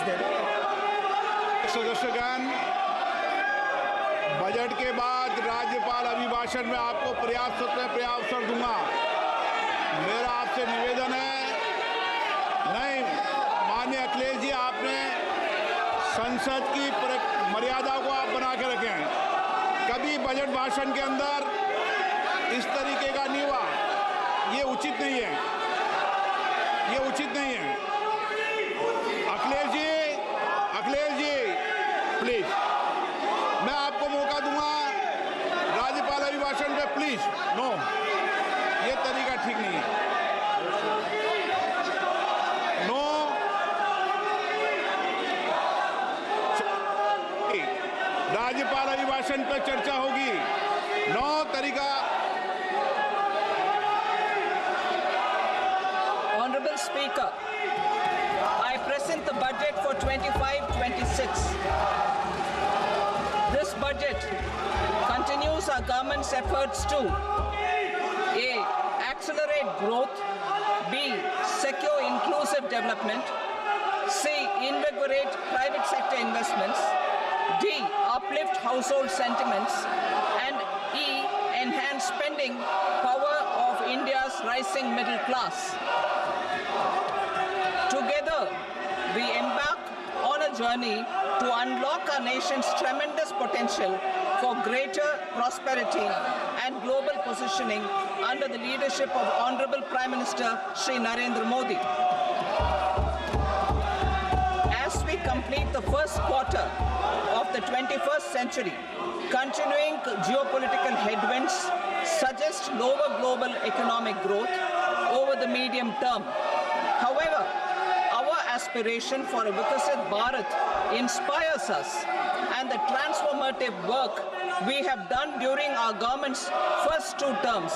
is there. सदस्यगण, budget के बाद राज्यपाल अभिभाषण में आपको पर्याप्त अवसर दूंगा। मेरा आपसे निवेदन है, नहीं माननीय अखिलेश जी, आपने संसद की मर्यादा को आप बना के रखे हैं। कभी बजट भाषण के अंदर इस तरीके का नहीं हुआ, ये उचित नहीं है, ये उचित नहीं है। अखिलेश जी प्लीज, मैं आपको मौका दूंगा राज्यपाल अभिभाषण पे, प्लीज। नो, ये तरीका ठीक नहीं है। नो, राज्यपाल अभिभाषण पर चर्चा होगी। नो तरीका। Honorable Speaker, I present the budget for 25-26. This budget continues our government's efforts to A. Accelerate growth, B. Secure inclusive development, C. Invigorate private sector investments, D. Uplift household sentiments, and E. Enhance spending power of India's rising middle class. Together, we embark on a journey to unlock our nation's tremendous potential for greater prosperity and global positioning under the leadership of Honorable Prime Minister Shri Narendra Modi. As we complete the first quarter of the 21st century, continuing geopolitical headwinds suggest lower global economic growth over the medium term. However, our aspiration for a Vikasit Bharat inspires us, and the transformative work we have done during our government's first 2 terms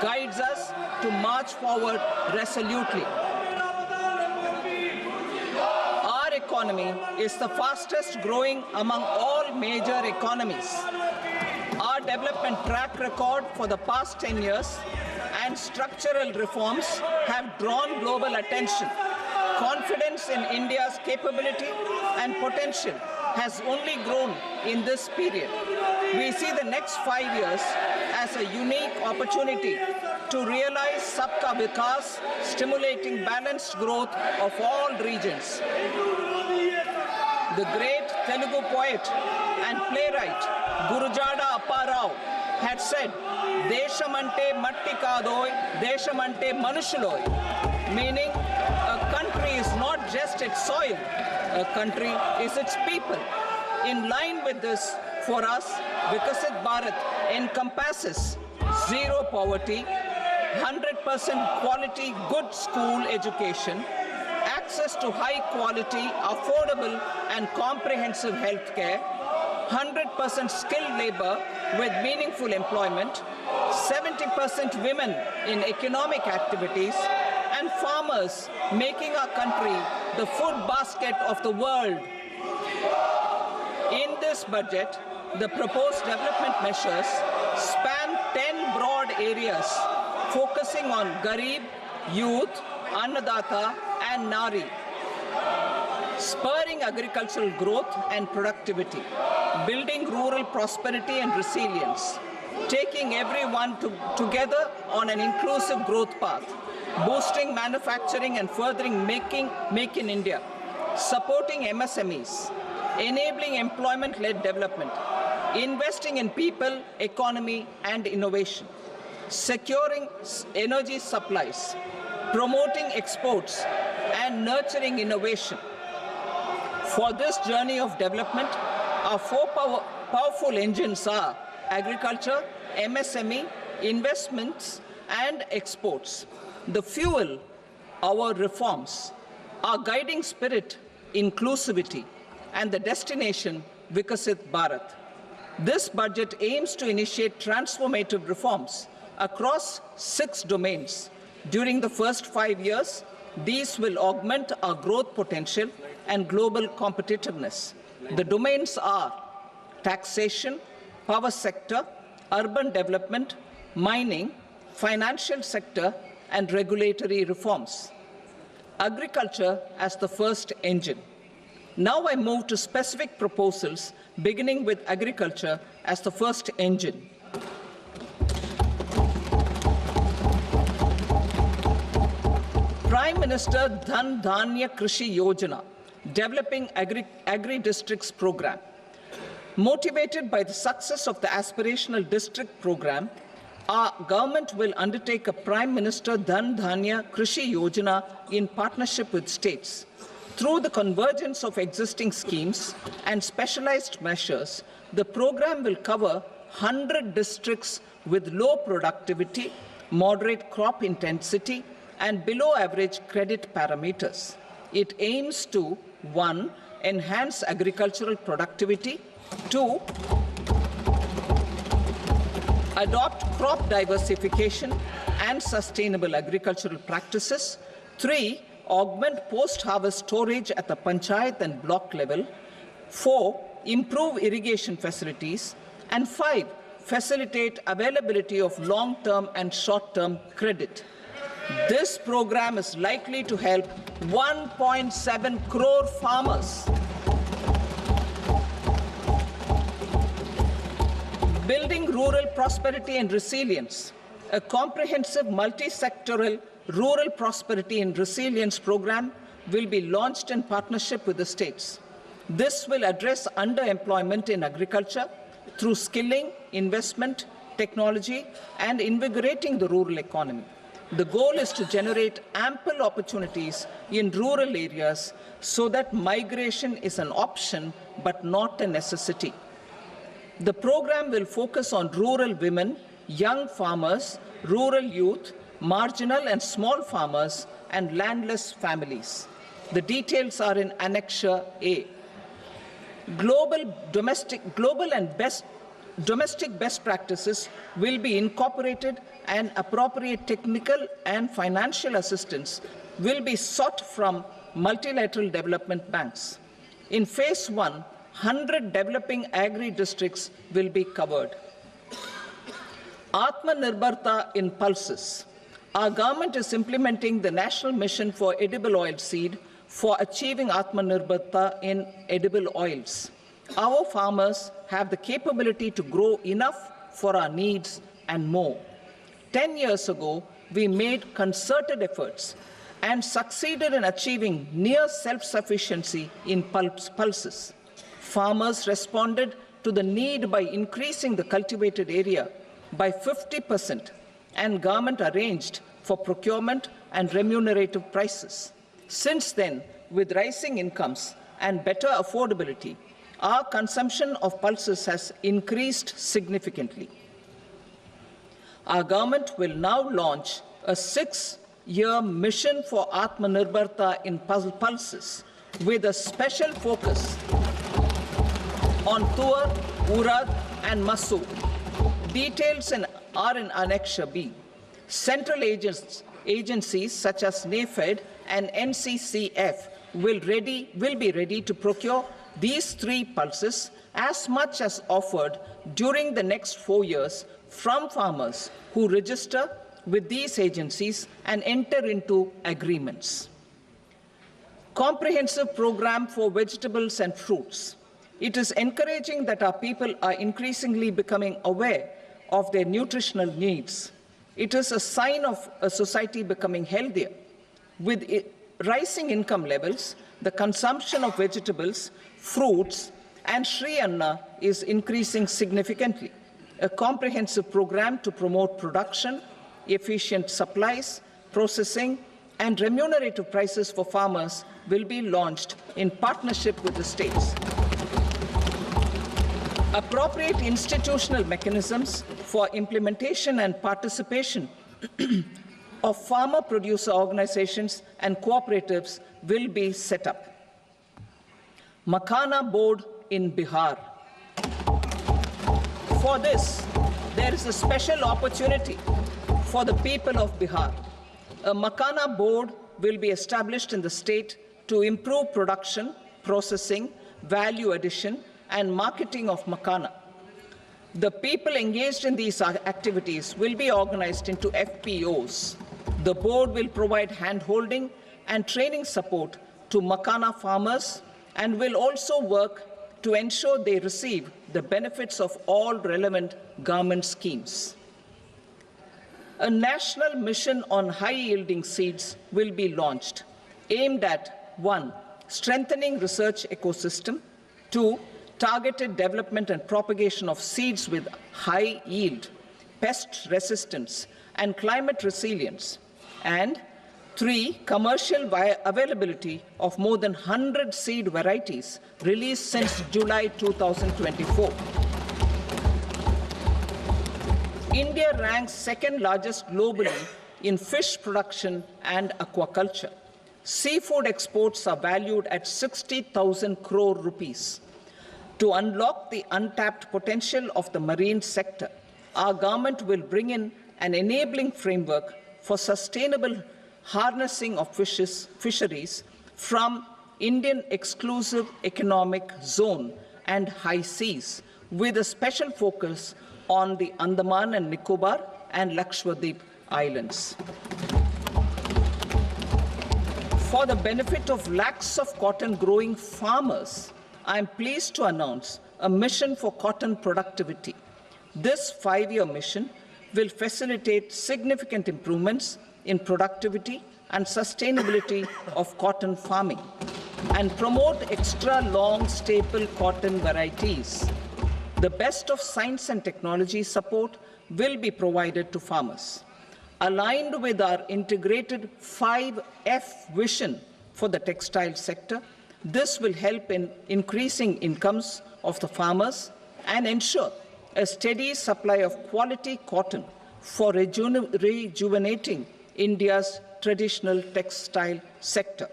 guides us to march forward resolutely. Our economy is the fastest growing among all major economies. Our development track record for the past 10 years and structural reforms have drawn global attention. Confidence in India's capability and potential has only grown in this period. We see the next 5 years as a unique opportunity to realize Sabka Vikas, stimulating balanced growth of all regions. The great Telugu poet and playwright Gurujada Apparao had said, "Deshamante matti kadoy, deshamante manushuloy," meaning a country is not just its soil, a country is its people. In line with this, for us, Vikasit Bharat encompasses zero poverty, 100% quality good school education, access to high quality, affordable and comprehensive health care, 100% skilled labor with meaningful employment, 70% women in economic activities, and farmers making our country the food basket of the world. In this budget, the proposed development measures span 10 broad areas, focusing on Garib, youth, Annadata, and Nari, spurring agricultural growth and productivity, building rural prosperity and resilience, taking everyone together on an inclusive growth path, boosting manufacturing and furthering Make in India, supporting MSMEs, enabling employment-led development, investing in people, economy, and innovation, securing energy supplies, promoting exports, and nurturing innovation. For this journey of development, our 4 powerful engines are agriculture, MSME, investments, and exports. The fuel, our reforms, our guiding spirit, inclusivity, and the destination, Vikasit Bharat. This budget aims to initiate transformative reforms across 6 domains. During the first 5 years, these will augment our growth potential and global competitiveness. The domains are taxation, power sector, urban development, mining, financial sector, and regulatory reforms. Agriculture as the first engine. Now I move to specific proposals, beginning with agriculture as the first engine. Prime Minister Dhan Dhanya Krishi Yojana, developing agri-districts program. Motivated by the success of the aspirational district program, our government will undertake a Prime Minister Dhan Dhanya Krishi Yojana in partnership with states. Through the convergence of existing schemes and specialized measures, the program will cover 100 districts with low productivity, moderate crop intensity, and below average credit parameters. It aims to 1. Enhance agricultural productivity, 2. Adopt crop diversification and sustainable agricultural practices, 3. Augment post-harvest storage at the panchayat and block level, 4. Improve irrigation facilities, and 5. Facilitate availability of long-term and short-term credit. This program is likely to help 1.7 crore farmers. Building rural prosperity and resilience. A comprehensive multi-sectoral rural prosperity and resilience program will be launched in partnership with the states. This will address underemployment in agriculture through skilling, investment, technology, and invigorating the rural economy. The goal is to generate ample opportunities in rural areas so that migration is an option but not a necessity. The program will focus on rural women, young farmers, rural youth, marginal and small farmers, and landless families. The details are in Annexure A. Domestic best practices will be incorporated, and appropriate technical and financial assistance will be sought from multilateral development banks. In Phase 1, 100 developing agri-districts will be covered. Atmanirbharta in pulses. Our government is implementing the National Mission for Edible Oil Seed for achieving Atmanirbharta in edible oils. Our farmers have the capability to grow enough for our needs and more. 10 years ago, we made concerted efforts and succeeded in achieving near self-sufficiency in pulses. Farmers responded to the need by increasing the cultivated area by 50%, and government arranged for procurement and remunerative prices. Since then, with rising incomes and better affordability, our consumption of pulses has increased significantly. Our government will now launch a 6-year mission for Atmanirbharta in pulses with a special focus on Tuar, Urad, and Masoor. Details are in Annexure B. Central agencies such as NAFED and NCCF will be ready to procure these 3 pulses as much as offered during the next 4 years from farmers who register with these agencies and enter into agreements. Comprehensive program for vegetables and fruits. It is encouraging that our people are increasingly becoming aware of their nutritional needs. It is a sign of a society becoming healthier. With rising income levels, the consumption of vegetables, fruits, and Shri Anna is increasing significantly. A comprehensive program to promote production, efficient supplies, processing, and remunerative prices for farmers will be launched in partnership with the states. Appropriate institutional mechanisms for implementation and participation of farmer-producer organizations and cooperatives will be set up. Makhana Board in Bihar. For this, there is a special opportunity for the people of Bihar. A Makhana Board will be established in the state to improve production, processing, value addition, and marketing of makhana. The people engaged in these activities will be organized into FPOs. The board will provide hand-holding and training support to makhana farmers and will also work to ensure they receive the benefits of all relevant government schemes. A national mission on high-yielding seeds will be launched, aimed at 1. Strengthening research ecosystem, 2. Targeted development and propagation of seeds with high yield, pest resistance, and climate resilience, and 3. Commercial availability of more than 100 seed varieties released since July 2024. India ranks second largest globally in fish production and aquaculture. Seafood exports are valued at 60,000 crore rupees. To unlock the untapped potential of the marine sector, our government will bring in an enabling framework for sustainable harnessing of fisheries from Indian exclusive economic zone and high seas, with a special focus on the Andaman and Nicobar and Lakshadweep Islands. For the benefit of lakhs of cotton growing farmers, I am pleased to announce a mission for cotton productivity. This 5-year mission will facilitate significant improvements in productivity and sustainability of cotton farming and promote extra long staple cotton varieties. The best of science and technology support will be provided to farmers. Aligned with our integrated 5F vision for the textile sector, this will help in increasing incomes of the farmers and ensure a steady supply of quality cotton for rejuvenating India's traditional textile sector.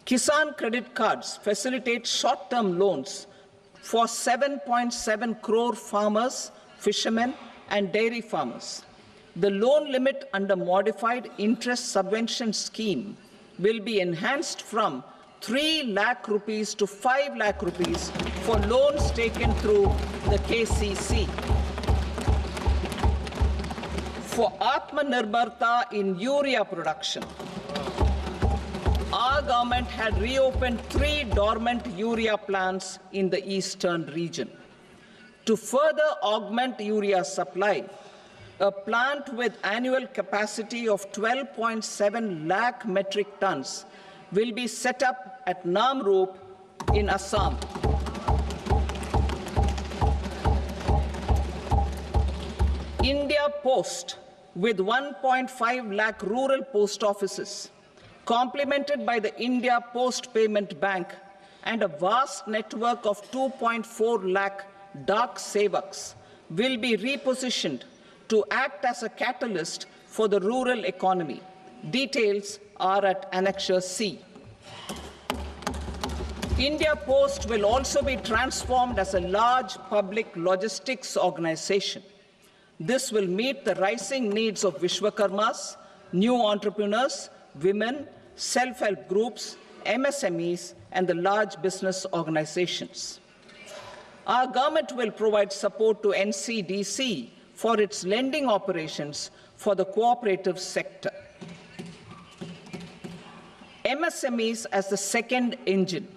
Kisan credit cards facilitate short-term loans for 7.7 crore farmers, fishermen, and dairy farmers. The loan limit under modified interest subvention scheme will be enhanced from 3 lakh rupees to 5 lakh rupees for loans taken through the KCC. For Atmanirbharta in urea production, our government had reopened 3 dormant urea plants in the eastern region. To further augment urea supply, a plant with annual capacity of 12.7 lakh metric tons will be set up at Namrup in Assam. India Post, with 1.5 lakh rural post offices, complemented by the India Post Payment Bank and a vast network of 2.4 lakh Dak Sevaks, will be repositioned to act as a catalyst for the rural economy. Details are at Annexure C. India Post will also be transformed as a large public logistics organization. This will meet the rising needs of Vishwakarmas, new entrepreneurs, women, self-help groups, MSMEs, and the large business organizations. Our government will provide support to NCDC for its lending operations for the cooperative sector. MSMEs as the second engine.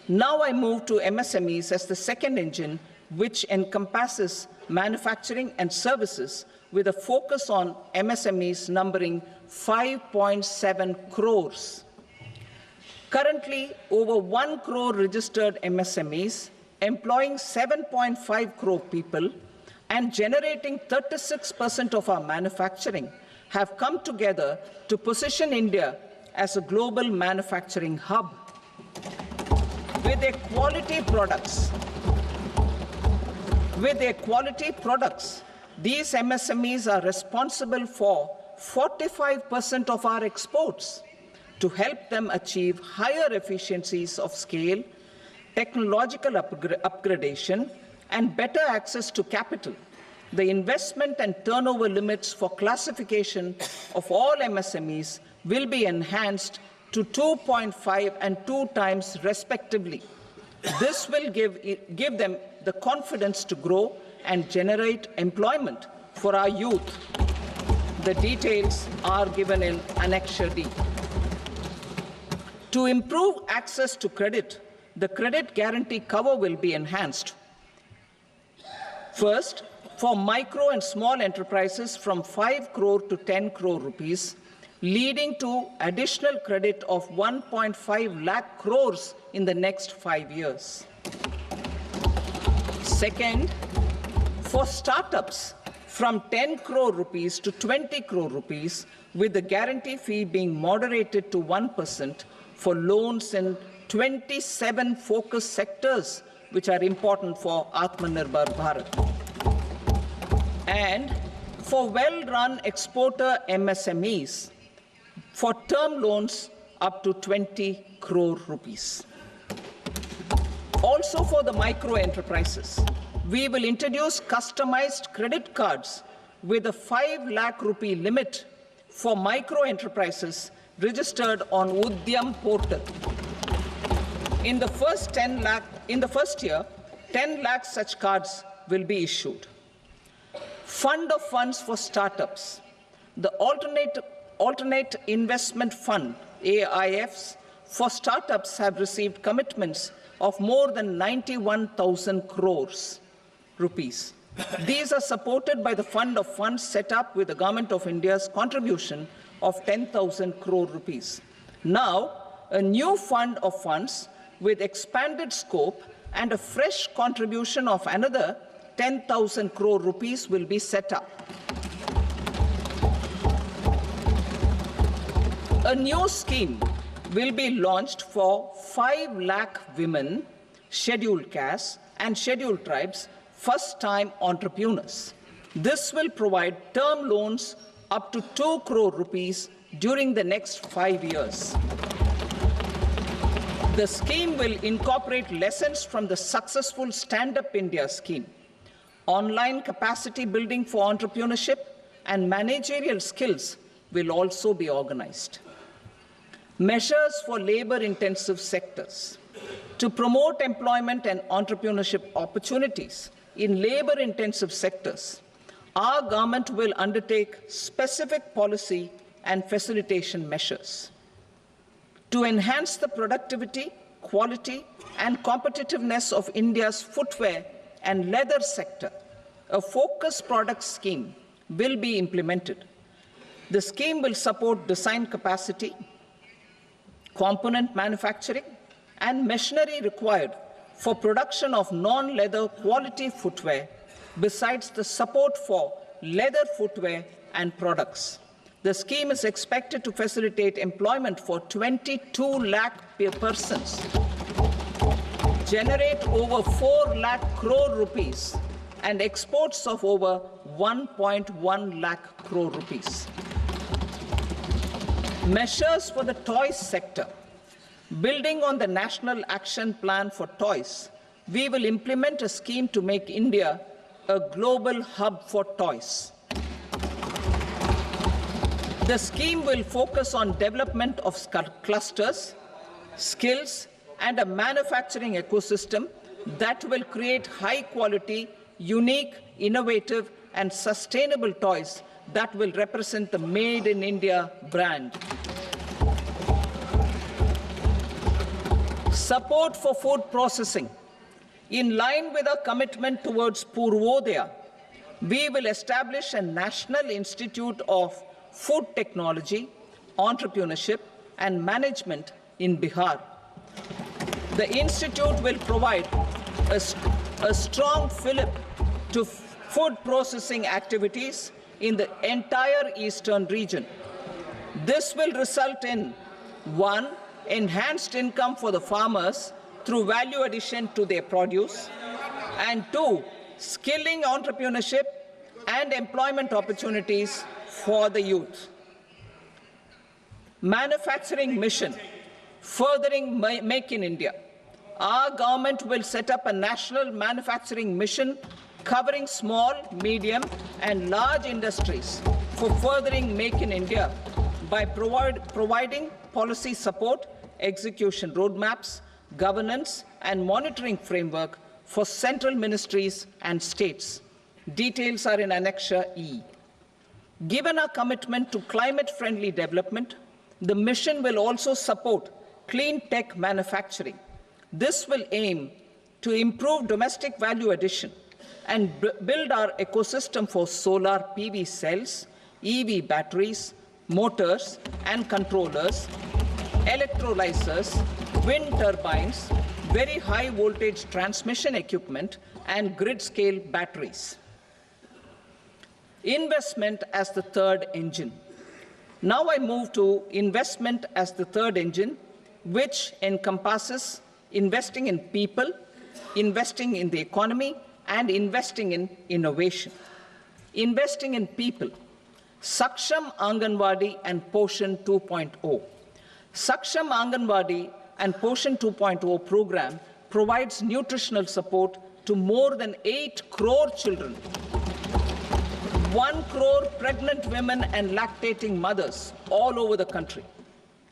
Now I move to MSMEs as the second engine, which encompasses manufacturing and services with a focus on MSMEs numbering 5.7 crores. Currently, over 1 crore registered MSMEs, employing 7.5 crore people and generating 36% of our manufacturing, have come together to position India as a global manufacturing hub. With their quality products, these MSMEs are responsible for 45% of our exports. To help them achieve higher efficiencies of scale, technological upgradation, and better access to capital, the investment and turnover limits for classification of all MSMEs will be enhanced to 2.5 and 2 times respectively. This will give them the confidence to grow and generate employment for our youth. The details are given in Annexure D. To improve access to credit, the credit guarantee cover will be enhanced. First, for micro and small enterprises from 5 crore to 10 crore rupees, leading to additional credit of 1.5 lakh crores in the next 5 years. Second, for startups from 10 crore rupees to 20 crore rupees, with the guarantee fee being moderated to 1% for loans in 27 focus sectors which are important for Atmanirbhar Bharat. And for well-run exporter MSMEs, for term loans up to 20 crore rupees. Also for the micro enterprises, we will introduce customized credit cards with a 5 lakh rupee limit for micro enterprises registered on Udyam portal. In the first year, 10 lakh such cards will be issued. Fund of funds for startups. The alternate investment fund, AIFs, for startups have received commitments of more than 91,000 crores rupees. These are supported by the fund of funds set up with the Government of India's contribution of 10,000 crore rupees. Now, a new fund of funds with expanded scope and a fresh contribution of another 10,000 crore rupees will be set up. A new scheme will be launched for 5 lakh women, scheduled castes and scheduled tribes, first-time entrepreneurs. This will provide term loans up to 2 crore rupees during the next 5 years. The scheme will incorporate lessons from the successful Stand Up India scheme. Online capacity building for entrepreneurship and managerial skills will also be organized. Measures for labor-intensive sectors. To promote employment and entrepreneurship opportunities in labor-intensive sectors, our government will undertake specific policy and facilitation measures. To enhance the productivity, quality, and competitiveness of India's footwear and leather sector, a focused product scheme will be implemented. The scheme will support design capacity, component manufacturing, and machinery required for production of non-leather quality footwear, besides the support for leather footwear and products. The scheme is expected to facilitate employment for 22 lakh persons, generate over 4 lakh crore rupees, and exports of over 1.1 lakh crore rupees. Measures for the toys sector. Building on the National Action Plan for Toys, we will implement a scheme to make India a global hub for toys. The scheme will focus on development of clusters, skills, and a manufacturing ecosystem that will create high-quality, unique, innovative, and sustainable toys that will represent the Made in India brand. Support for food processing. In line with our commitment towards Purvodaya, we will establish a National Institute of Food Technology, Entrepreneurship and Management in Bihar. The institute will provide a strong fillip to food processing activities in the entire eastern region. This will result in 1. Enhanced income for the farmers through value addition to their produce, and 2. Skilling entrepreneurship and employment opportunities for the youth. Manufacturing mission, furthering Make in India. Our government will set up a national manufacturing mission covering small, medium, and large industries for furthering Make in India by providing policy support, execution roadmaps, governance, and monitoring framework for central ministries and states. Details are in Annexure E. Given our commitment to climate-friendly development, the mission will also support clean tech manufacturing. This will aim to improve domestic value addition and build our ecosystem for solar PV cells, EV batteries, motors and controllers, electrolyzers, wind turbines, very high voltage transmission equipment, and grid-scale batteries. Investment as the third engine. Now I move to investment as the third engine, which encompasses investing in people, investing in the economy, and investing in innovation. Investing in people. Saksham Anganwadi and Poshan 2.0. Saksham Anganwadi and Poshan 2.0 program provides nutritional support to more than 8 crore children, 1 crore pregnant women and lactating mothers all over the country,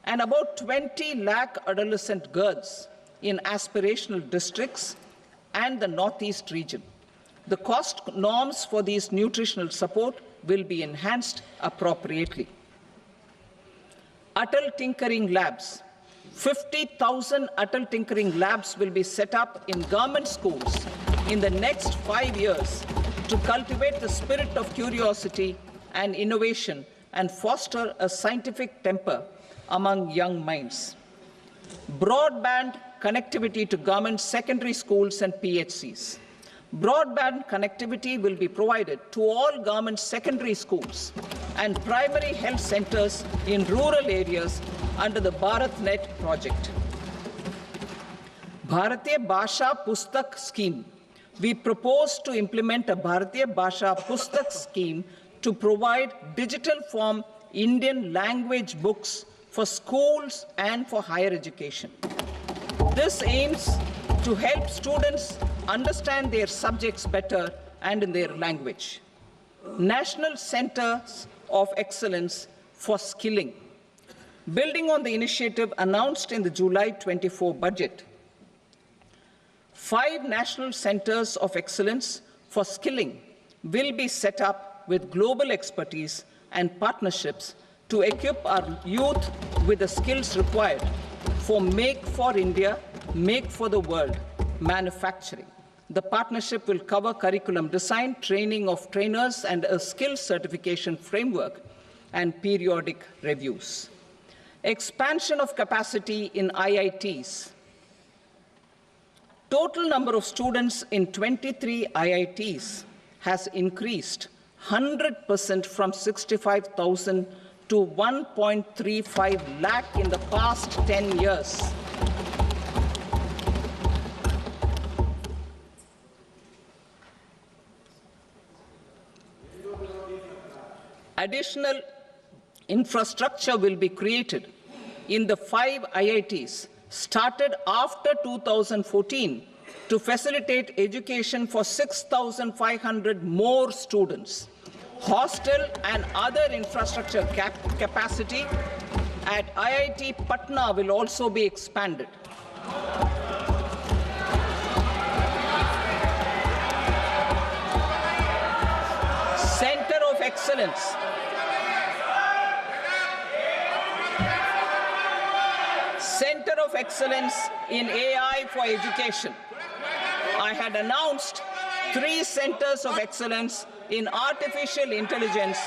and about 20 lakh adolescent girls in aspirational districts and the Northeast region. The cost norms for these nutritional support will be enhanced appropriately. Atal Tinkering Labs. 50,000 Atal Tinkering Labs will be set up in government schools in the next 5 years to cultivate the spirit of curiosity and innovation and foster a scientific temper among young minds. Broadband connectivity to government secondary schools and PHCs. Broadband connectivity will be provided to all government secondary schools and primary health centers in rural areas under the BharatNet project. Bharatiya Bhasha Pustak Scheme. We propose to implement a Bharatiya Bhasha Pustak scheme to provide digital form Indian language books for schools and for higher education. This aims to help students understand their subjects better and in their language. National Centers of Excellence for Skilling. Building on the initiative announced in the July 24 budget, 5 national centers of excellence for skilling will be set up with global expertise and partnerships to equip our youth with the skills required for Make for India, Make for the World manufacturing. The partnership will cover curriculum design, training of trainers, and a skills certification framework and periodic reviews. Expansion of capacity in IITs. Total number of students in 23 IITs has increased 100% from 65,000 to 1.35 lakh in the past 10 years. Additional infrastructure will be created in the 5 IITs started after 2014 to facilitate education for 6,500 more students. Hostel and other infrastructure capacity at IIT Patna will also be expanded. Center of Excellence. Center of Excellence in AI for Education. I had announced 3 centers of excellence in artificial intelligence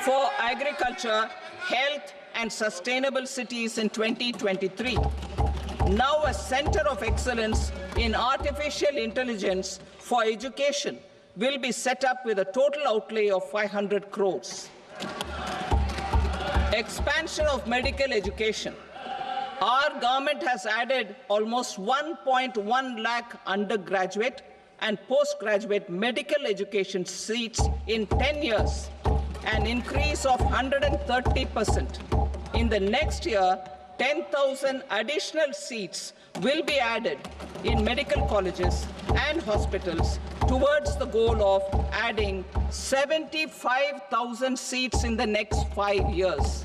for agriculture, health, and sustainable cities in 2023. Now a center of excellence in artificial intelligence for education will be set up with a total outlay of 500 crores. Expansion of medical education. Our government has added almost 1.1 lakh undergraduate and postgraduate medical education seats in 10 years, an increase of 130%. In the next year, 10,000 additional seats will be added in medical colleges and hospitals towards the goal of adding 75,000 seats in the next 5 years.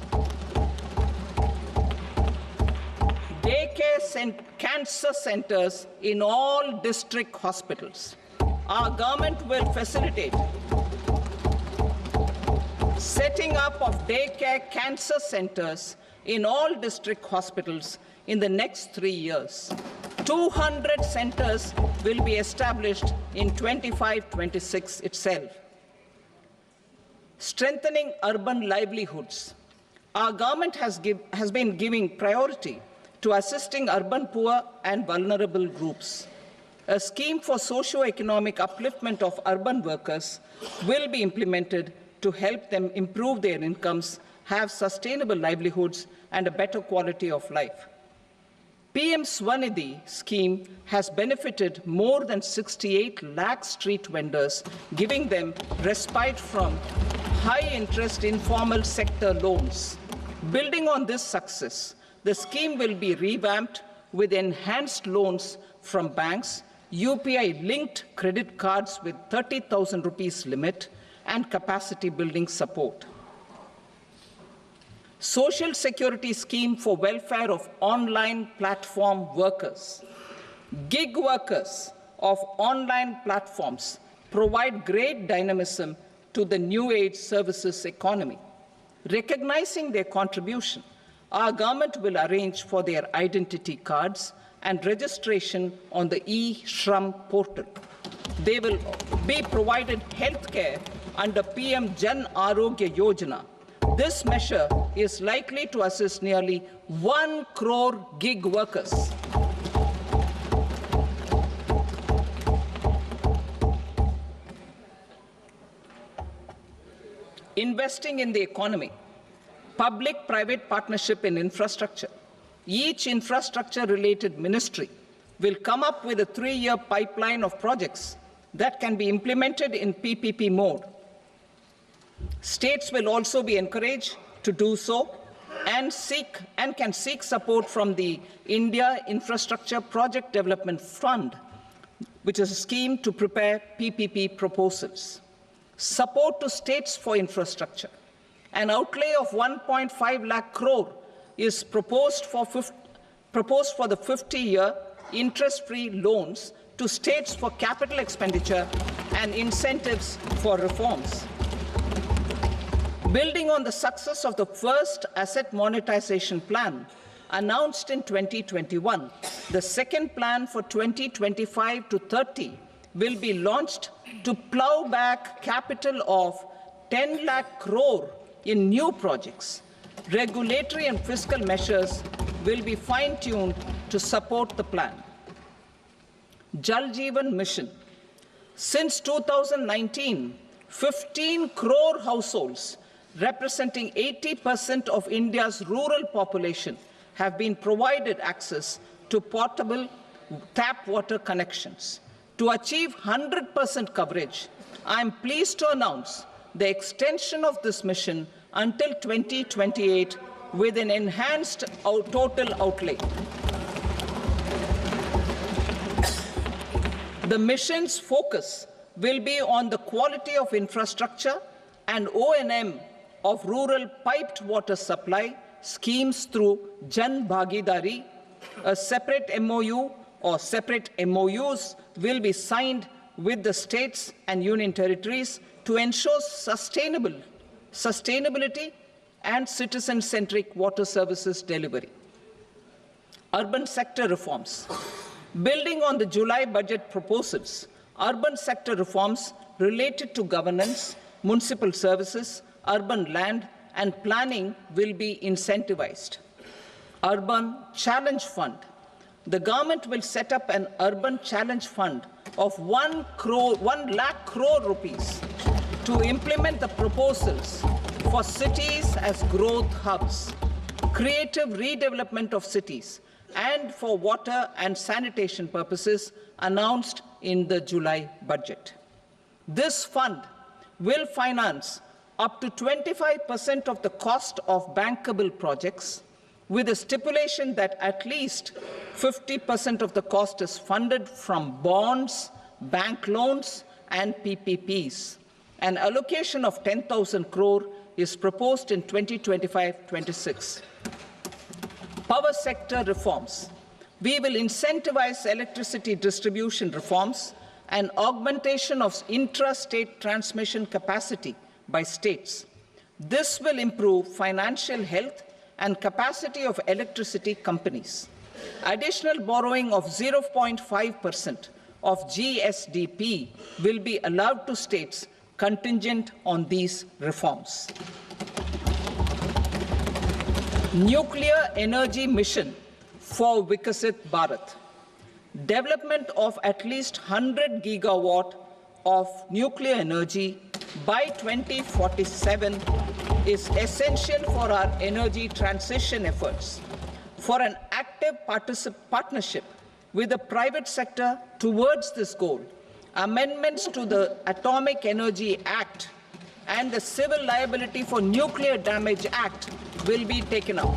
Daycare cancer centers in all district hospitals. Our government will facilitate setting up of daycare cancer centers in all district hospitals in the next 3 years. 200 centers will be established in 25-26 itself. Strengthening urban livelihoods. Our government has been giving priority to assisting urban poor and vulnerable groups. A scheme for socio-economic upliftment of urban workers will be implemented to help them improve their incomes, have sustainable livelihoods, and a better quality of life. PM Swanidhi scheme has benefited more than 68 lakh street vendors, giving them respite from high-interest informal sector loans. Building on this success, the scheme will be revamped with enhanced loans from banks, UPI-linked credit cards with 30,000 rupees limit, and capacity building support. Social Security Scheme for welfare of online platform workers. Gig workers of online platforms provide great dynamism to the new age services economy. Recognizing their contribution, our government will arrange for their identity cards and registration on the e-Shram portal. They will be provided health care under PM Jan Arogya Yojana. This measure is likely to assist nearly 1 crore gig workers. Investing in the economy. Public-private partnership in infrastructure. Each infrastructure-related ministry will come up with a 3-year pipeline of projects that can be implemented in PPP mode. States will also be encouraged to do so and can seek support from the India Infrastructure Project Development Fund, which is a scheme to prepare PPP proposals. Support to states for infrastructure. An outlay of 1.5 lakh crore is proposed for the 50-year interest-free loans to states for capital expenditure and incentives for reforms. Building on the success of the first asset monetization plan announced in 2021, the second plan for 2025 to 30 will be launched to plow back capital of 10 lakh crore in new projects. Regulatory and fiscal measures will be fine-tuned to support the plan. Jal Jeevan Mission. Since 2019, 15 crore households representing 80% of India's rural population have been provided access to portable tap water connections. To achieve 100% coverage, I am pleased to announce the extension of this mission until 2028 with an enhanced total outlay. The mission's focus will be on the quality of infrastructure and O&M of rural piped water supply schemes through Jan Bhagidari. A separate MOU or separate MOUs will be signed with the states and union territories to ensure sustainability and citizen-centric water services delivery. Urban sector reforms. Building on the July budget proposals, urban sector reforms related to governance, municipal services, urban land and planning will be incentivized. Urban Challenge Fund. The government will set up an Urban Challenge Fund of 1 lakh crore rupees to implement the proposals for cities as growth hubs, creative redevelopment of cities, and for water and sanitation purposes announced in the July budget. This fund will finance up to 25% of the cost of bankable projects, with a stipulation that at least 50% of the cost is funded from bonds, bank loans, and PPPs. An allocation of 10,000 crore is proposed in 2025-26. Power sector reforms. We will incentivize electricity distribution reforms and augmentation of intra-state transmission capacity by states. This will improve financial health and capacity of electricity companies. Additional borrowing of 0.5% of GSDP will be allowed to states contingent on these reforms. Nuclear energy mission for Vikasit Bharat. Development of at least 100 gigawatt of nuclear energy by 2047 is essential for our energy transition efforts. For an active partnership with the private sector towards this goal, amendments to the Atomic Energy Act and the Civil Liability for Nuclear Damage Act will be taken up.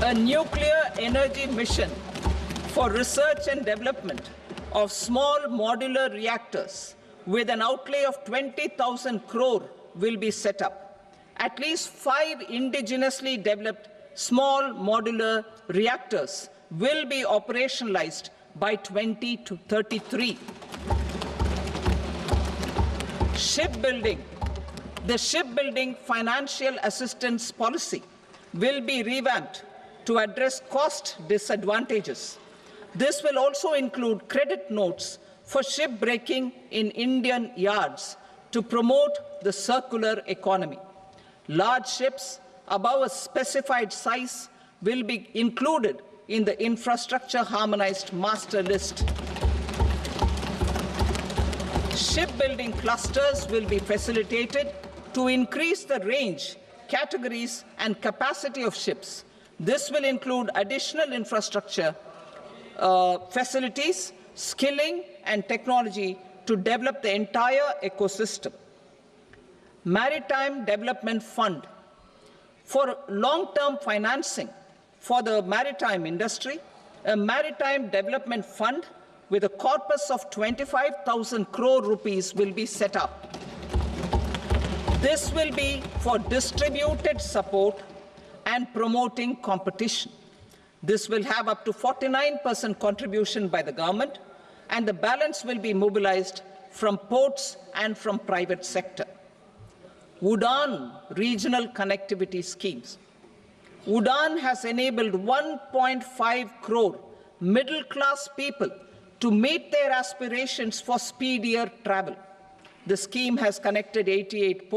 A nuclear energy mission for research and development of small modular reactors with an outlay of 20,000 crore will be set up. At least 5 indigenously developed small modular reactors will be operationalized by 2033. Shipbuilding. The shipbuilding financial assistance policy will be revamped to address cost disadvantages. This will also include credit notes for shipbreaking in Indian yards to promote the circular economy. Large ships above a specified size will be included in the infrastructure harmonized master list. Shipbuilding clusters will be facilitated to increase the range, categories, and capacity of ships. This will include additional infrastructure, facilities, skilling, and technology to develop the entire ecosystem. Maritime Development Fund. For long-term financing for the maritime industry, a Maritime Development Fund with a corpus of 25,000 crore rupees will be set up. This will be for distributed support and promoting competition. This will have up to 49% contribution by the government, and the balance will be mobilized from ports and from private sector. UDAN regional connectivity schemes. UDAN has enabled 1.5 crore middle-class people to meet their aspirations for speedier travel. The scheme has connected 88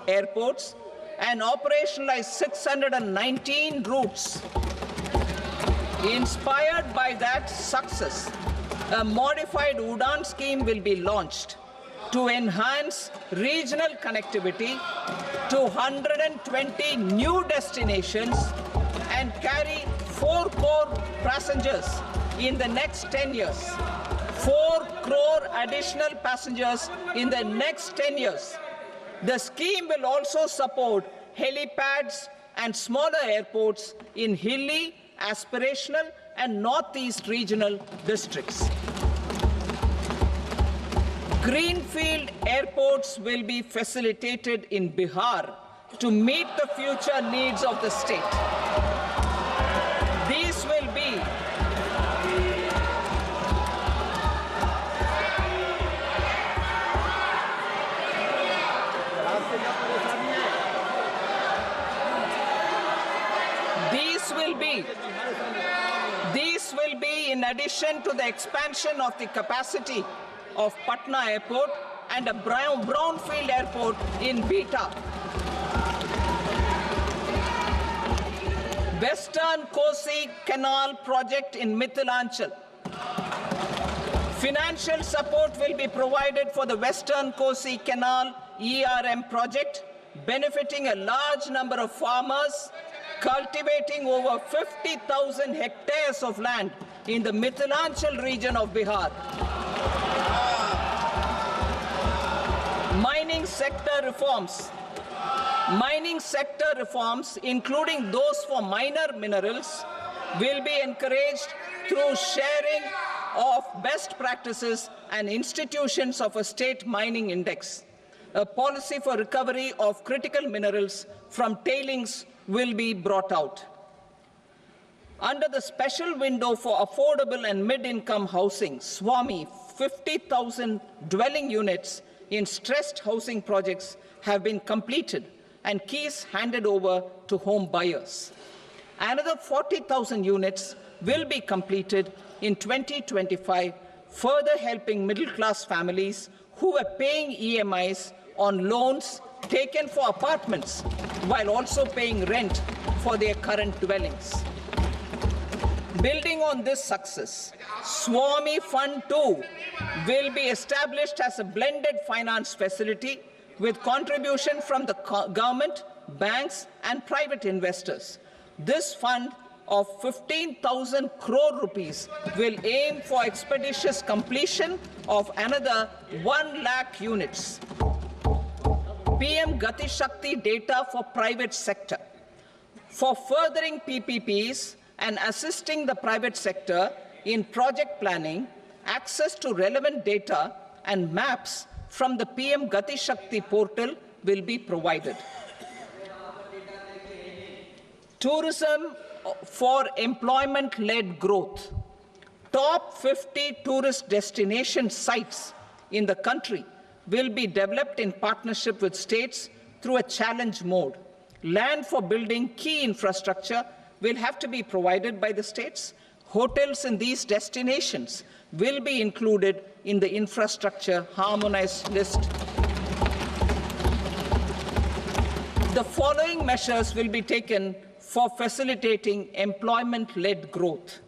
airports, and operationalized 619 routes. Inspired by that success, a modified UDAN scheme will be launched to enhance regional connectivity to 120 new destinations and carry 4 crore passengers in the next 10 years. 4 crore additional passengers in the next 10 years. The scheme will also support helipads and smaller airports in hilly, aspirational, and northeast regional districts. Greenfield airports will be facilitated in Bihar to meet the future needs of the state. These will be in addition to the expansion of the capacity of Patna Airport and a brownfield airport in Beta. Western Kosi Canal project in Mithilanchal. Financial support will be provided for the Western Kosi Canal ERM project, benefiting a large number of farmers, cultivating over 50,000 hectares of land in the Mithilanchal region of Bihar. Mining sector reforms. Mining sector reforms, including those for minor minerals, will be encouraged through sharing of best practices and institutions of a state mining index. A policy for recovery of critical minerals from tailings will be brought out. Under the special window for affordable and mid-income housing, SWAMI, 50,000 dwelling units in stressed housing projects have been completed and keys handed over to home buyers. Another 40,000 units will be completed in 2025, further helping middle-class families who are paying EMIs on loans taken for apartments while also paying rent for their current dwellings. Building on this success, Swami Fund 2 will be established as a blended finance facility with contribution from the government, banks and private investors. This fund of 15,000 crore rupees will aim for expeditious completion of another 1 lakh units. PM Gati Shakti data for private sector. For furthering PPPs and assisting the private sector in project planning, access to relevant data and maps from the PM Gati Shakti portal will be provided. Tourism for employment-led growth. Top 50 tourist destination sites in the country will be developed in partnership with states through a challenge mode. Land for building key infrastructure will have to be provided by the states. Hotels in these destinations will be included in the infrastructure harmonized list. The following measures will be taken for facilitating employment-led growth: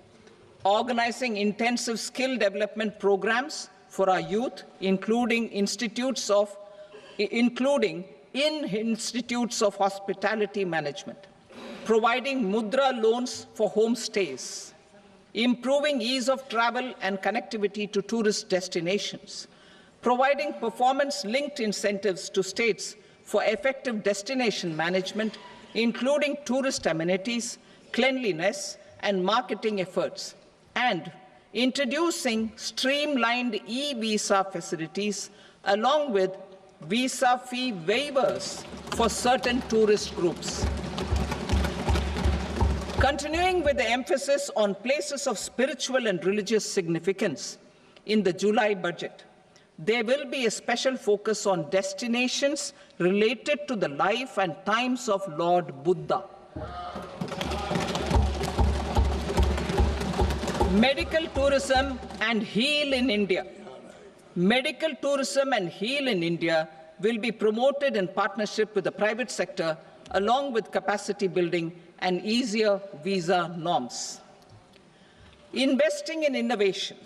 organizing intensive skill development programs for our youth, including in institutes of hospitality management, providing mudra loans for homestays, improving ease of travel and connectivity to tourist destinations, providing performance-linked incentives to states for effective destination management, including tourist amenities, cleanliness, and marketing efforts, and introducing streamlined e-visa facilities along with visa fee waivers for certain tourist groups. Continuing with the emphasis on places of spiritual and religious significance, in the July budget, there will be a special focus on destinations related to the life and times of Lord Buddha. Medical tourism and heal in India. Medical tourism and heal in India will be promoted in partnership with the private sector, along with capacity building and easier visa norms. Investing in innovation.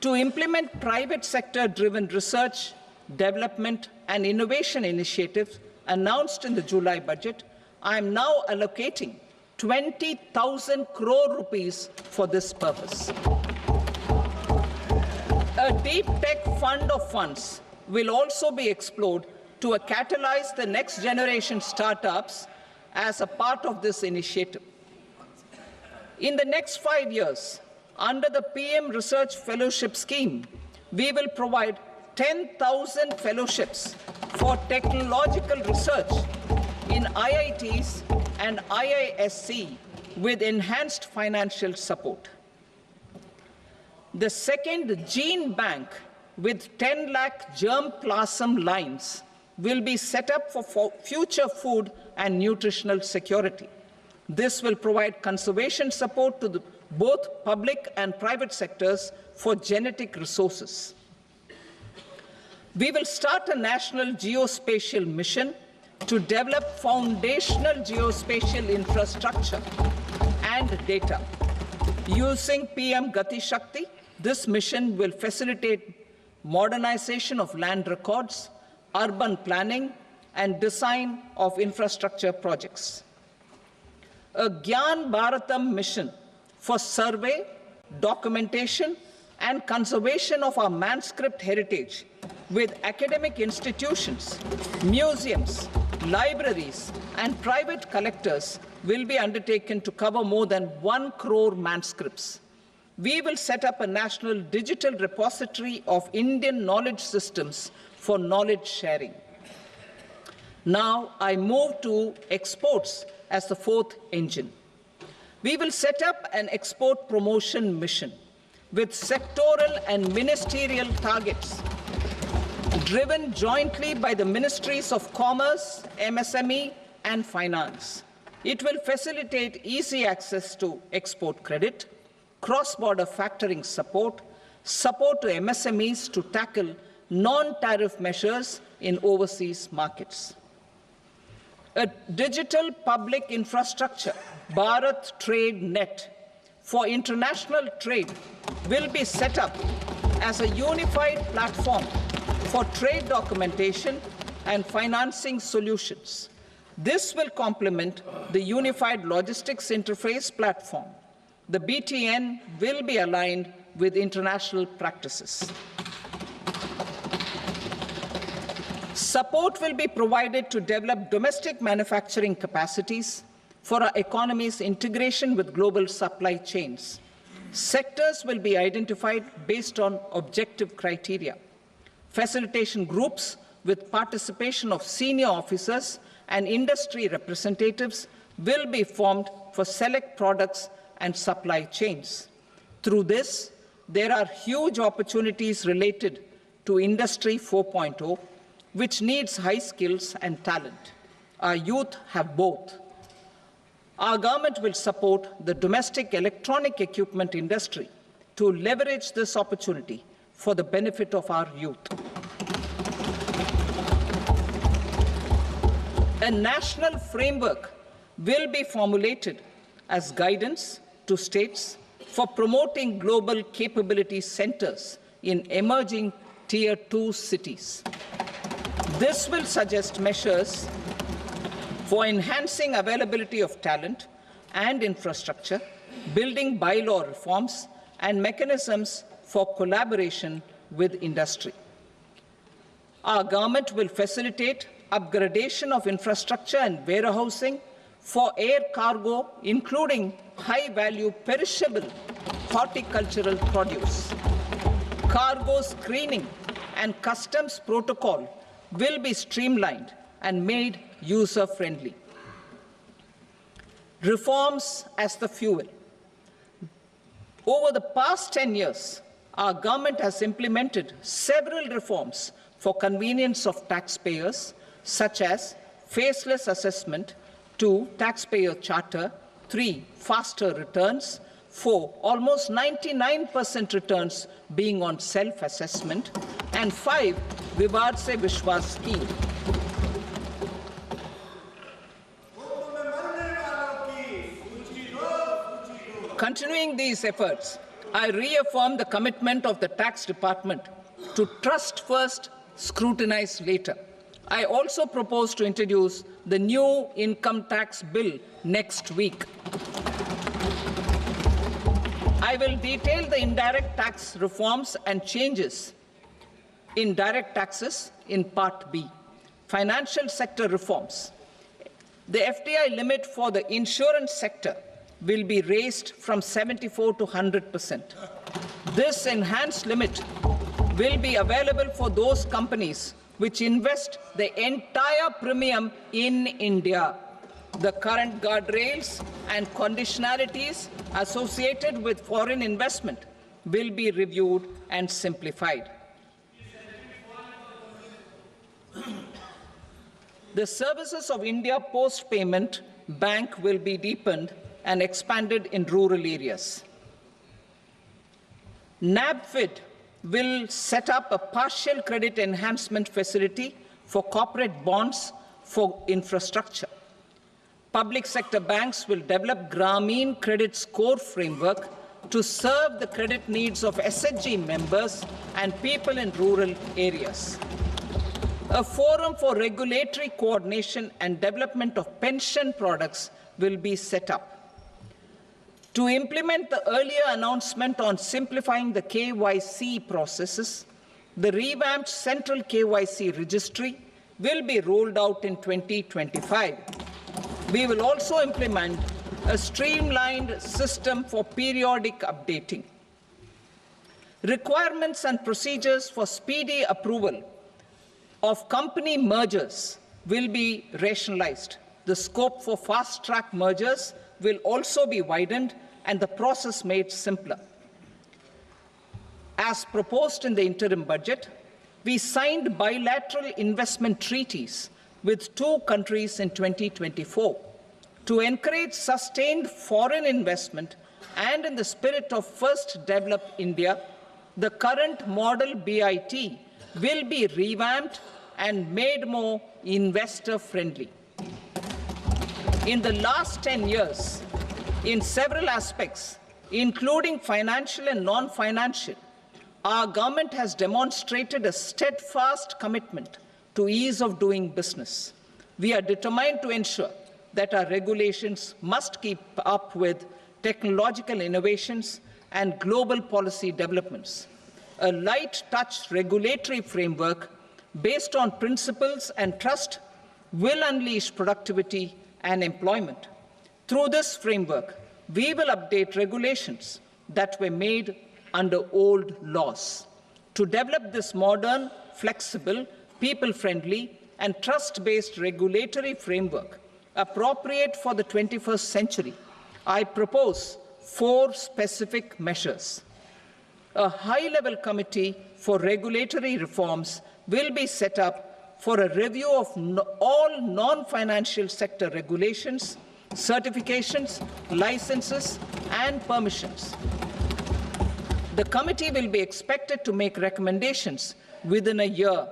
To implement private sector-driven research, development, and innovation initiatives announced in the July budget, I am now allocating 20,000 crore rupees for this purpose. A deep tech fund of funds will also be explored to catalyze the next generation startups as a part of this initiative. In the next 5 years, under the PM Research Fellowship Scheme, we will provide 10,000 fellowships for technological research in IITs and IISc with enhanced financial support. The second gene bank with 10 lakh germplasm lines will be set up for future food and nutritional security. This will provide conservation support to both public and private sectors for genetic resources. We will start a national geospatial mission to develop foundational geospatial infrastructure and data. Using PM Gati Shakti, this mission will facilitate modernization of land records, urban planning, and design of infrastructure projects. A Gyan Bharatam mission for survey, documentation, and conservation of our manuscript heritage with academic institutions, museums, libraries, and private collectors will be undertaken to cover more than 1 crore manuscripts. We will set up a national digital repository of Indian knowledge systems for knowledge sharing. Now I move to exports as the fourth engine. We will set up an export promotion mission with sectoral and ministerial targets. driven jointly by the Ministries of Commerce, MSME, and Finance. It will facilitate easy access to export credit, cross-border factoring support, support to MSMEs to tackle non-tariff measures in overseas markets. A digital public infrastructure, Bharat Trade Net, for international trade will be set up as a unified platform for trade documentation and financing solutions. This will complement the Unified Logistics Interface platform. The BTN will be aligned with international practices. Support will be provided to develop domestic manufacturing capacities for our economy's integration with global supply chains. Sectors will be identified based on objective criteria. Facilitation groups with participation of senior officers and industry representatives will be formed for select products and supply chains. Through this, there are huge opportunities related to Industry 4.0, which needs high skills and talent. Our youth have both. Our government will support the domestic electronic equipment industry to leverage this opportunity for the benefit of our youth. A national framework will be formulated as guidance to states for promoting global capability centers in emerging Tier 2 cities. This will suggest measures for enhancing availability of talent and infrastructure, building bylaw reforms, and mechanisms for collaboration with industry. Our government will facilitate upgradation of infrastructure and warehousing for air cargo, including high-value perishable horticultural produce. Cargo screening and customs protocol will be streamlined and made user-friendly. Reforms as the fuel. Over the past 10 years, our government has implemented several reforms for convenience of taxpayers, such as faceless assessment, 2, taxpayer charter, 3, faster returns, 4, almost 99% returns being on self-assessment, and 5, Vivad Se Vishwas scheme. Continuing these efforts, I reaffirm the commitment of the Tax Department to trust first, scrutinize later. I also propose to introduce the new income tax bill next week. I will detail the indirect tax reforms and changes in direct taxes in Part B. Financial sector reforms. The FDI limit for the insurance sector will be raised from 74 to 100%. This enhanced limit will be available for those companies which invest the entire premium in India. The current guardrails and conditionalities associated with foreign investment will be reviewed and simplified. The services of India Post Payment Bank will be deepened and expanded in rural areas. NABFID will set up a partial credit enhancement facility for corporate bonds for infrastructure. Public sector banks will develop Grameen Credit Score framework to serve the credit needs of SHG members and people in rural areas. A forum for regulatory coordination and development of pension products will be set up. To implement the earlier announcement on simplifying the KYC processes, the revamped Central KYC Registry will be rolled out in 2025. We will also implement a streamlined system for periodic updating. Requirements and procedures for speedy approval of company mergers will be rationalized. The scope for fast-track mergers will also be widened and the process made simpler. As proposed in the interim budget, We signed bilateral investment treaties with 2 countries in 2024 to encourage sustained foreign investment, and in the spirit of First Develop India, the current model BIT will be revamped and made more investor-friendly. In the last 10 years, in several aspects, including financial and non-financial, our government has demonstrated a steadfast commitment to ease of doing business. We are determined to ensure that our regulations must keep up with technological innovations and global policy developments. A light-touch regulatory framework based on principles and trust will unleash productivity and employment. Through this framework, we will update regulations that were made under old laws. To develop this modern, flexible, people-friendly, and trust-based regulatory framework appropriate for the 21st century, I propose 4 specific measures. A high-level committee for regulatory reforms will be set up for a review of all non-financial sector regulations, certifications, licenses, and permissions. The committee will be expected to make recommendations within a year.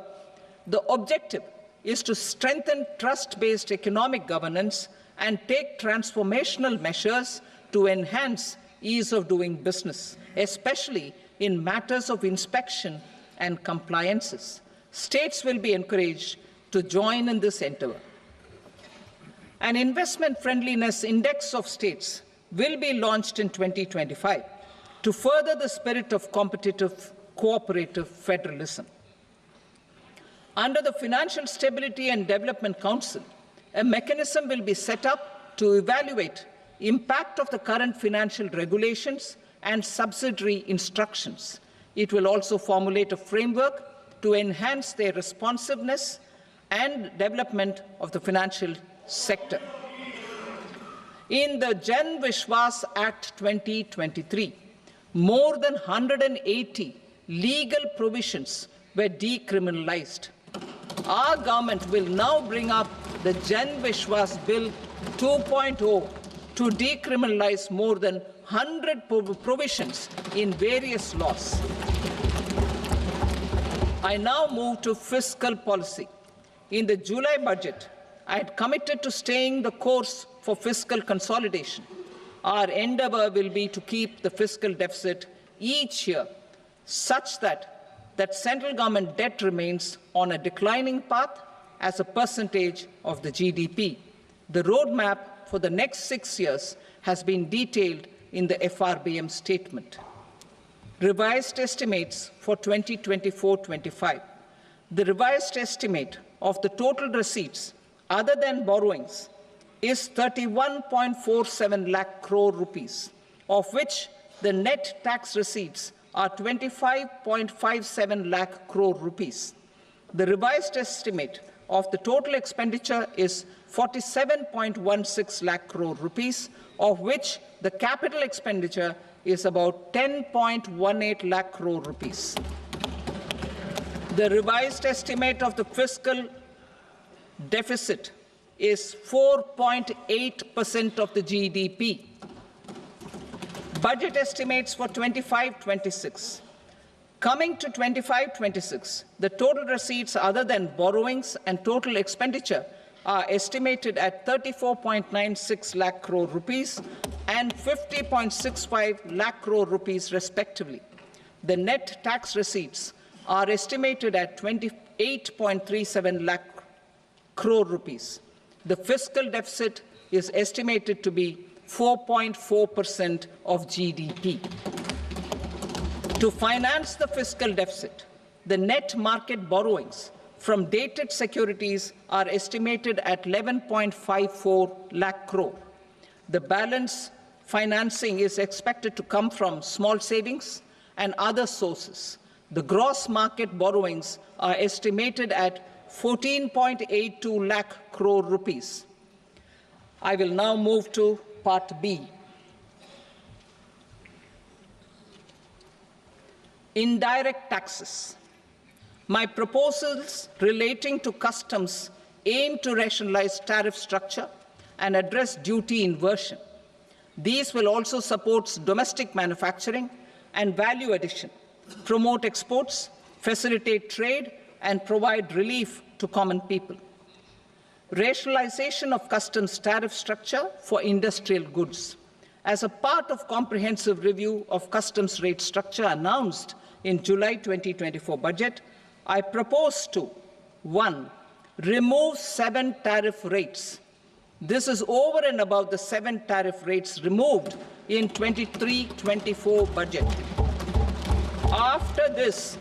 The objective is to strengthen trust-based economic governance and take transformational measures to enhance ease of doing business, especially in matters of inspection and compliances. States will be encouraged to join in this endeavor. An investment friendliness index of states will be launched in 2025 to further the spirit of competitive, cooperative federalism. Under the Financial Stability and Development Council, a mechanism will be set up to evaluate impact of the current financial regulations and subsidiary instructions. It will also formulate a framework to enhance their responsiveness and development of the financial sector. In the Jan Vishwas Act 2023, more than 180 legal provisions were decriminalized. Our government will now bring up the Jan Vishwas Bill 2.0 to decriminalize more than 100 provisions in various laws. I now move to fiscal policy. In the July budget, I had committed to staying the course for fiscal consolidation. Our endeavor will be to keep the fiscal deficit each year such that central government debt remains on a declining path as a percentage of the GDP. The roadmap for the next 6 years has been detailed in the FRBM statement. Revised estimates for 2024-25. The revised estimate of the total receipts other than borrowings is 31.47 lakh crore rupees, of which the net tax receipts are 25.57 lakh crore rupees. The revised estimate of the total expenditure is 47.16 lakh crore rupees, of which the capital expenditure is about 10.18 lakh crore rupees. The revised estimate of the fiscal deficit is 4.8% of the GDP. Budget estimates for 25-26. Coming to 25-26, the total receipts other than borrowings and total expenditure are estimated at 34.96 lakh crore rupees and 50.65 lakh crore rupees respectively. The net tax receipts are estimated at 28.37 lakh crore rupees. The fiscal deficit is estimated to be 4.4% of GDP. To finance the fiscal deficit, the net market borrowings from dated securities are estimated at 11.54 lakh crore. The balance financing is expected to come from small savings and other sources. The gross market borrowings are estimated at 14.82 lakh crore rupees. I will now move to Part B. Indirect taxes. My proposals relating to customs aim to rationalize tariff structure and address duty inversion. These will also support domestic manufacturing and value addition, promote exports, facilitate trade, and provide relief to common people. Rationalization of customs tariff structure for industrial goods. As a part of comprehensive review of customs rate structure announced in July 2024 budget, I propose to 1. Remove 7 tariff rates. This is over and above the 7 tariff rates removed in 23-24 budget. After this,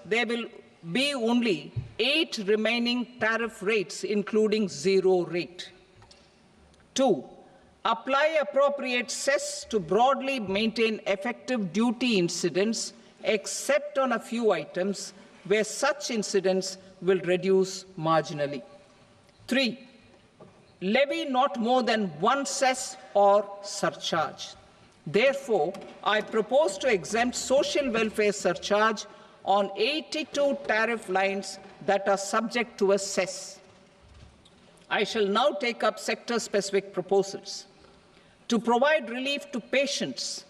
there will be only 8 remaining tariff rates, including 0 rate. 2. Apply appropriate cess to broadly maintain effective duty incidence, except on a few items where such incidence will reduce marginally. 3. Levy not more than 1 cess or surcharge. Therefore, I propose to exempt social welfare surcharge on 82 tariff lines that are subject to a cess. I shall now take up sector-specific proposals. To provide relief to patients,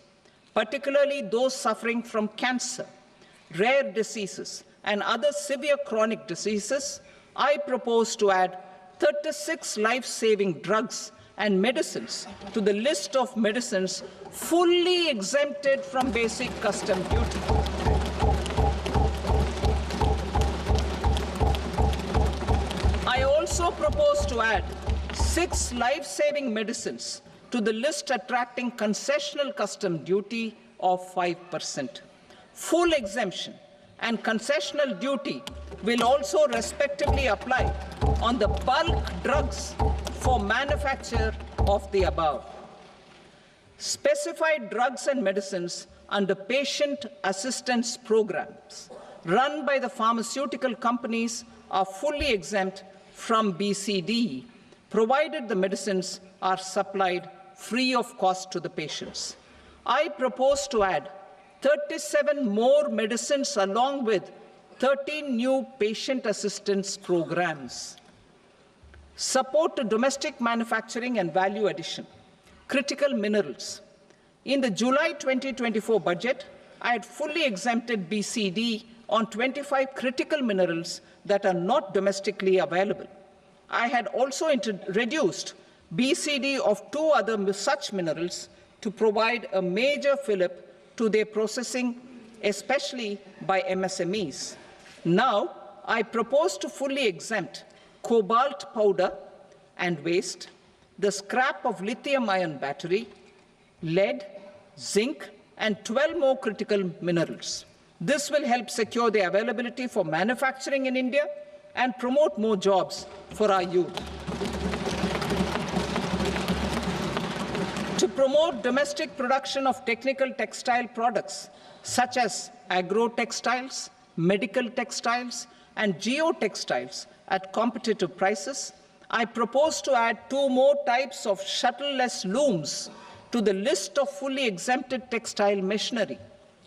particularly those suffering from cancer, rare diseases, and other severe chronic diseases, I propose to add 36 life-saving drugs and medicines to the list of medicines fully exempted from basic custom duty. I also propose to add 6 life-saving medicines to the list attracting concessional custom duty of 5%. Full exemption and concessional duty will also respectively apply on the bulk drugs for manufacture of the above. Specified drugs and medicines under patient assistance programs run by the pharmaceutical companies are fully exempt from BCD, provided the medicines are supplied free of cost to the patients. I propose to add 37 more medicines along with 13 new patient assistance programs. Support to domestic manufacturing and value addition. Critical minerals. In the July 2024 budget, I had fully exempted BCD on 25 critical minerals that are not domestically available. I had also reduced BCD of 2 other such minerals to provide a major fillip to their processing, especially by MSMEs. Now, I propose to fully exempt cobalt powder and waste, the scrap of lithium-ion battery, lead, zinc, and 12 more critical minerals. This will help secure their availability for manufacturing in India and promote more jobs for our youth. To promote domestic production of technical textile products such as agro-textiles, medical textiles, and geotextiles at competitive prices, I propose to add 2 more types of shuttle-less looms to the list of fully exempted textile machinery.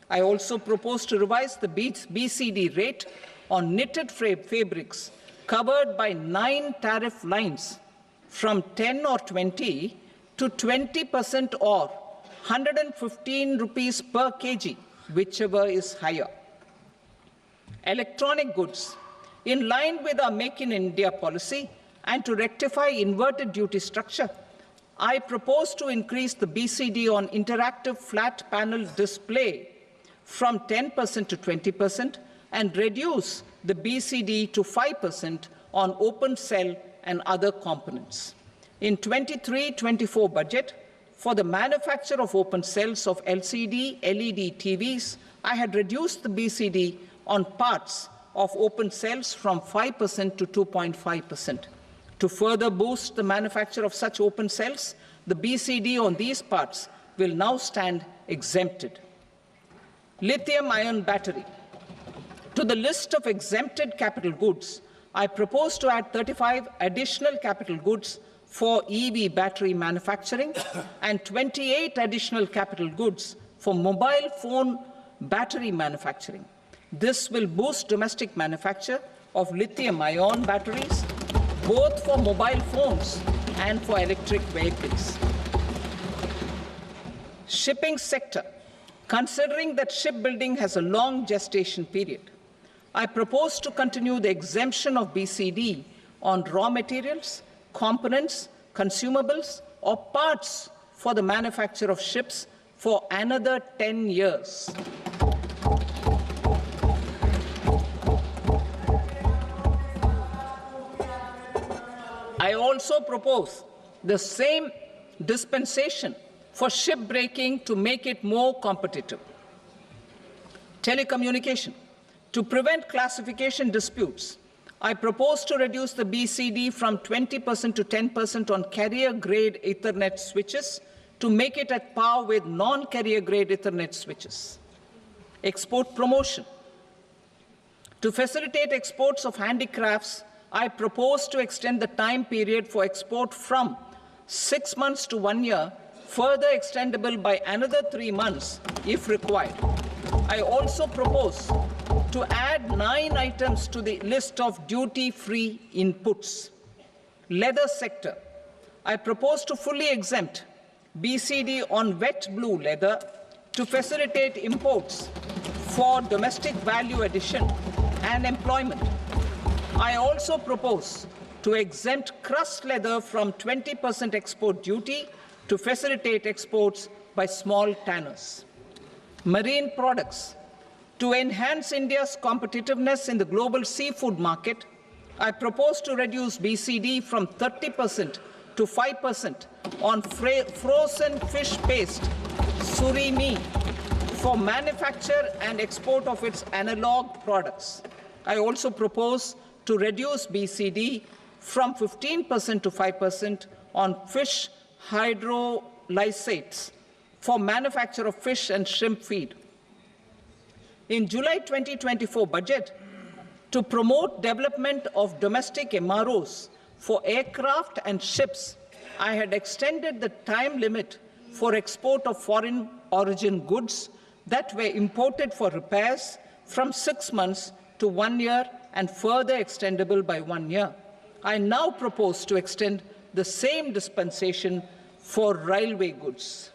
I also propose to revise the BCD rate on knitted fabrics covered by 9 tariff lines from 10 or 20 to 20% or 115 rupees per kg, whichever is higher. Electronic goods. In line with our Make in India policy and to rectify inverted duty structure, I propose to increase the BCD on interactive flat panel display from 10% to 20% and reduce the BCD to 5% on open cell and other components. In 23-24 budget, for the manufacture of open cells of LCD, LED TVs, I had reduced the BCD on parts of open cells from 5% to 2.5%. To further boost the manufacture of such open cells, the BCD on these parts will now stand exempted. Lithium-ion battery. To the list of exempted capital goods, I propose to add 35 additional capital goods for EV battery manufacturing and 28 additional capital goods for mobile phone battery manufacturing. This will boost domestic manufacture of lithium-ion batteries, both for mobile phones and for electric vehicles. Shipping sector. Considering that shipbuilding has a long gestation period, I propose to continue the exemption of BCD on raw materials, components, consumables, or parts for the manufacture of ships for another 10 years. I also propose the same dispensation for shipbreaking to make it more competitive. Telecommunication. To prevent classification disputes, I propose to reduce the BCD from 20% to 10% on carrier-grade Ethernet switches to make it at par with non-carrier-grade Ethernet switches. Export promotion. To facilitate exports of handicrafts, I propose to extend the time period for export from 6 months to 1 year, further extendable by another 3 months if required. I also propose to add 9 items to the list of duty-free inputs. Leather sector. I propose to fully exempt BCD on wet blue leather to facilitate imports for domestic value addition and employment. I also propose to exempt crust leather from 20% export duty to facilitate exports by small tanners. Marine products. To enhance India's competitiveness in the global seafood market, I propose to reduce BCD from 30% to 5% on frozen fish paste, surimi, for manufacture and export of its analog products. I also propose to reduce BCD from 15% to 5% on fish hydrolysates for manufacture of fish and shrimp feed. In July 2024 budget, to promote development of domestic MROs for aircraft and ships, I had extended the time limit for export of foreign origin goods that were imported for repairs from 6 months to 1 year and further extendable by 1 year. I now propose to extend the same dispensation for railway goods.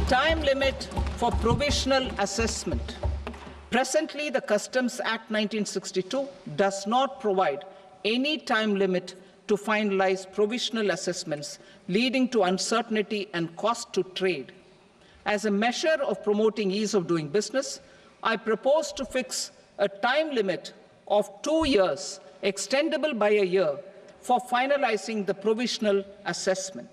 Time limit for provisional assessment. Presently, the Customs Act 1962 does not provide any time limit to finalize provisional assessments, leading to uncertainty and cost to trade. As a measure of promoting ease of doing business, I propose to fix a time limit of 2 years, extendable by a year, for finalizing the provisional assessment.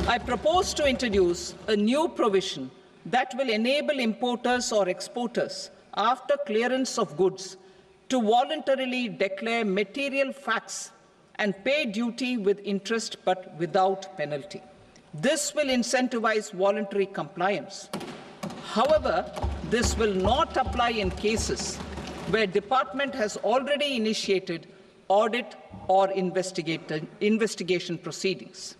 I propose to introduce a new provision that will enable importers or exporters, after clearance of goods, to voluntarily declare material facts and pay duty with interest but without penalty. This will incentivize voluntary compliance. However, this will not apply in cases where department has already initiated audit or investigation proceedings.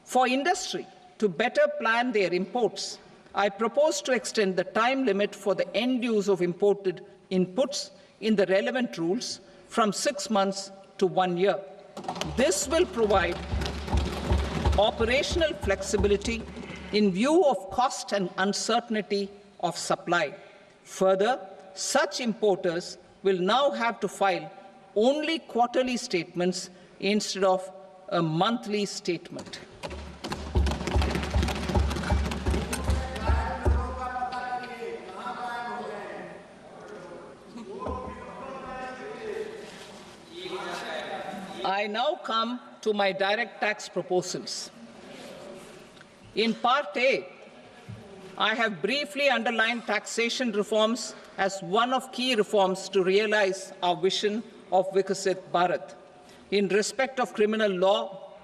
For industry to better plan their imports, I propose to extend the time limit for the end use of imported inputs in the relevant rules from 6 months to 1 year. This will provide operational flexibility in view of cost and uncertainty of supply. Further, such importers will now have to file only quarterly statements instead of a monthly statement. I now come to my direct tax proposals. In Part A, I have briefly underlined taxation reforms as one of key reforms to realize our vision of Vikasit Bharat. In respect of criminal law,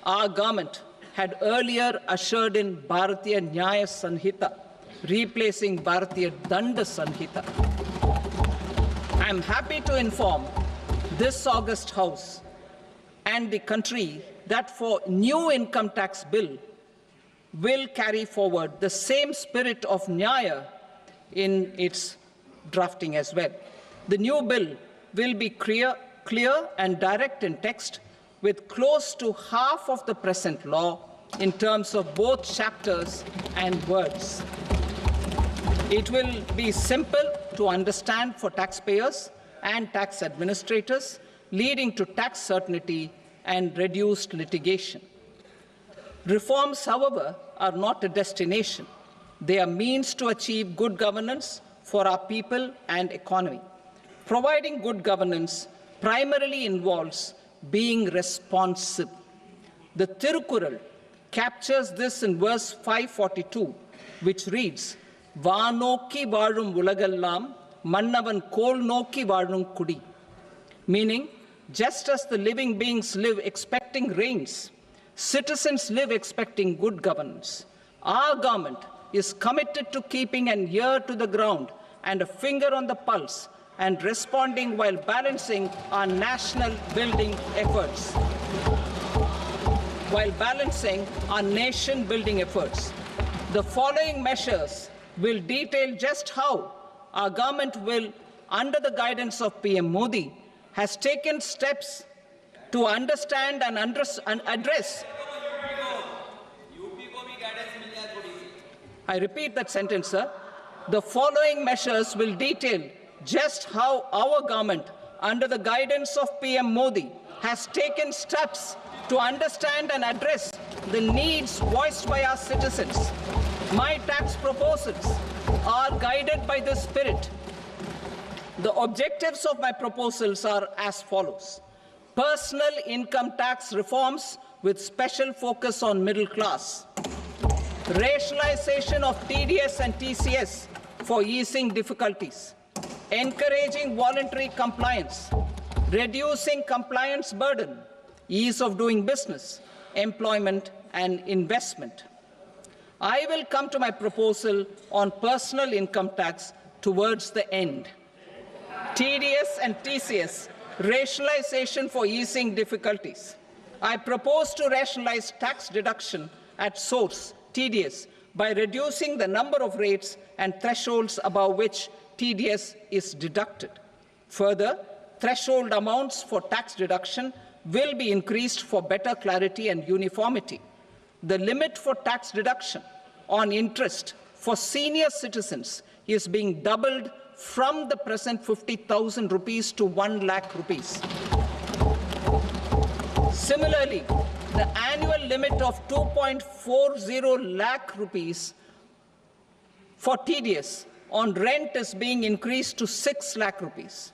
our government had earlier ushered in Bharatiya Nyaya Sanhita, replacing Bharatiya Danda Sanhita. I am happy to inform this August House and the country that for new income tax bill, will carry forward the same spirit of Nyaya in its drafting as well. The new bill will be clear and direct in text, with close to half of the present law in terms of both chapters and words. It will be simple to understand for taxpayers and tax administrators, leading to tax certainty and reduced litigation. Reforms, however, are not a destination. They are means to achieve good governance for our people and economy. Providing good governance primarily involves being responsive. The Tirukural captures this in verse 542, which reads, "Vaanokki vaazhum ulagallam, mannavan kol nokki vaazhum kudi," meaning, just as the living beings live expecting rains, citizens live expecting good governance. Our government is committed to keeping an ear to the ground and a finger on the pulse and responding while balancing our national building efforts. The following measures will detail just how our government will, under the guidance of PM Modi, has taken steps to understand and address. I repeat that sentence, sir. The following measures will detail just how our government, under the guidance of PM Modi, has taken steps to understand and address the needs voiced by our citizens. My tax proposals are guided by this spirit. The objectives of my proposals are as follows. Personal income tax reforms with special focus on middle class. Rationalization of TDS and TCS for easing difficulties. Encouraging voluntary compliance. Reducing compliance burden. Ease of doing business, employment and investment. I will come to my proposal on personal income tax towards the end. TDS and TCS, rationalization for easing difficulties. I propose to rationalize tax deduction at source, TDS, by reducing the number of rates and thresholds above which TDS is deducted. Further, threshold amounts for tax deduction will be increased for better clarity and uniformity. The limit for tax deduction on interest for senior citizens is being doubled from the present 50,000 rupees to 1 lakh rupees. Similarly, the annual limit of 2.40 lakh rupees for TDS on rent is being increased to 6 lakh rupees.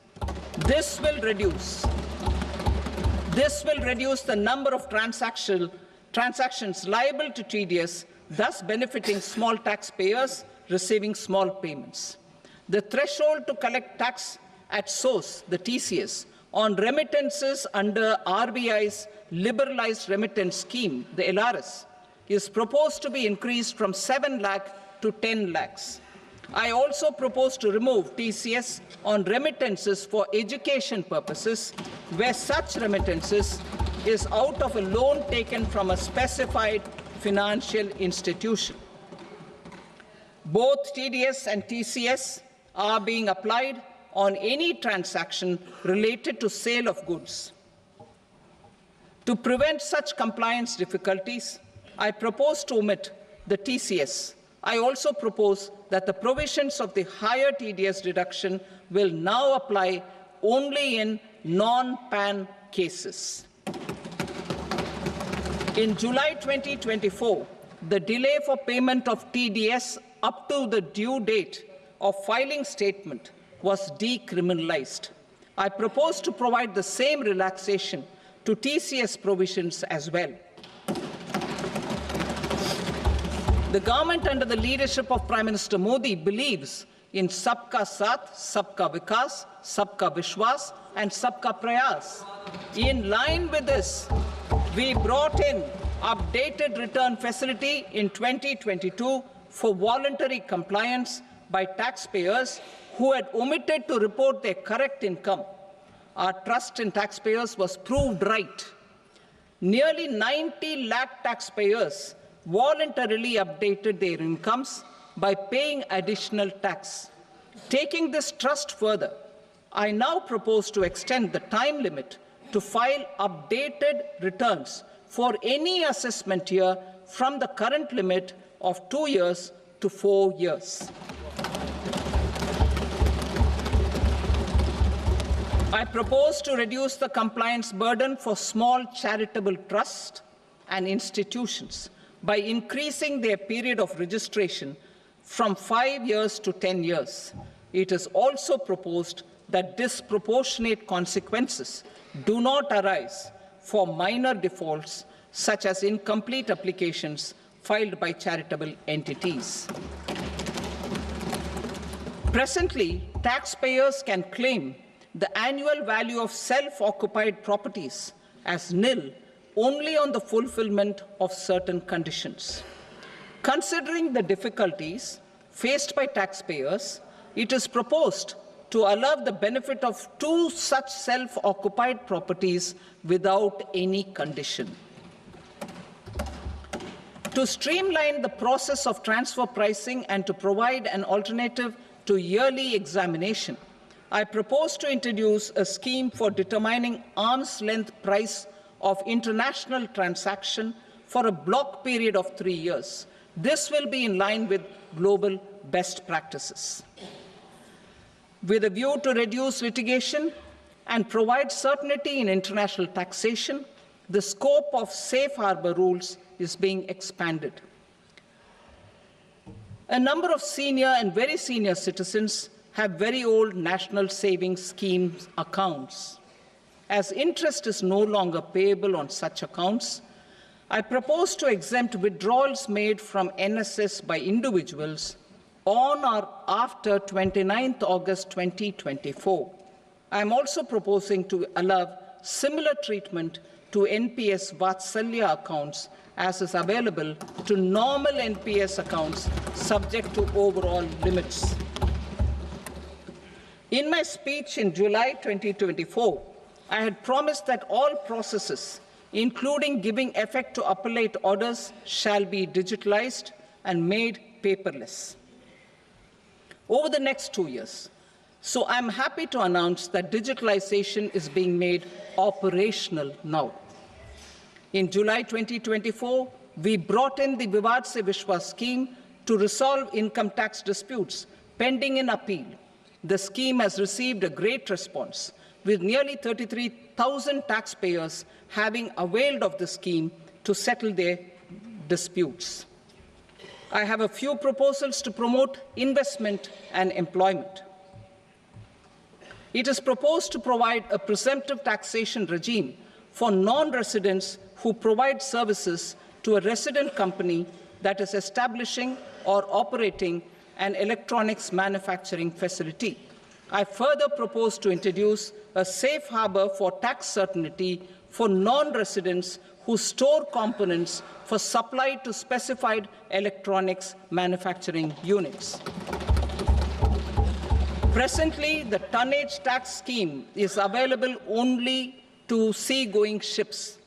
This will reduce the number of transactions liable to TDS, thus benefiting small taxpayers receiving small payments. The threshold to collect tax at source, the TCS, on remittances under RBI's liberalized remittance scheme, the LRS, is proposed to be increased from 7 lakh to 10 lakhs. I also propose to remove TCS on remittances for education purposes, where such remittances is out of a loan taken from a specified financial institution. Both TDS and TCS are being applied on any transaction related to sale of goods. To prevent such compliance difficulties, I propose to omit the TCS. I also propose that the provisions of the higher TDS deduction will now apply only in non-PAN cases. In July 2024, the delay for payment of TDS up to the due date of filing statement was decriminalized. I propose to provide the same relaxation to TCS provisions as well. The government under the leadership of Prime Minister Modi believes in Sabka Saath, Sabka Vikas, Sabka Vishwas and Sabka Prayas. In line with this, we brought in updated return facility in 2022 for voluntary compliance by taxpayers who had omitted to report their correct income. Our trust in taxpayers was proved right. Nearly 90 lakh taxpayers voluntarily updated their incomes by paying additional tax. Taking this trust further, I now propose to extend the time limit to file updated returns for any assessment year from the current limit of 2 years to 4 years. I propose to reduce the compliance burden for small charitable trusts and institutions by increasing their period of registration from 5 years to 10 years. It is also proposed that disproportionate consequences do not arise for minor defaults, such as incomplete applications filed by charitable entities. Presently, taxpayers can claim the annual value of self-occupied properties as nil only on the fulfillment of certain conditions. Considering the difficulties faced by taxpayers, it is proposed to allow the benefit of 2 such self-occupied properties without any condition. To streamline the process of transfer pricing and to provide an alternative to yearly examination, I propose to introduce a scheme for determining arm's length price of international transaction for a block period of 3 years. This will be in line with global best practices. With a view to reduce litigation and provide certainty in international taxation, the scope of safe harbor rules is being expanded. A number of senior and very senior citizens have very old national savings schemes accounts. As interest is no longer payable on such accounts, I propose to exempt withdrawals made from NSS by individuals on or after 29th August 2024. I am also proposing to allow similar treatment to NPS Vatsalya accounts as is available to normal NPS accounts subject to overall limits. In my speech in July 2024, I had promised that all processes, including giving effect to appellate orders, shall be digitalized and made paperless over the next 2 years. So I'm happy to announce that digitalization is being made operational now. In July 2024, we brought in the Vivad Se Vishwas scheme to resolve income tax disputes pending in appeal. The scheme has received a great response, with nearly 33,000 taxpayers having availed of the scheme to settle their disputes. I have a few proposals to promote investment and employment. It is proposed to provide a presumptive taxation regime for non-residents who provide services to a resident company that is establishing or operating an electronics manufacturing facility. I further propose to introduce a safe harbor for tax certainty for non-residents who store components for supply to specified electronics manufacturing units. Presently, the tonnage tax scheme is available only to sea-going ships.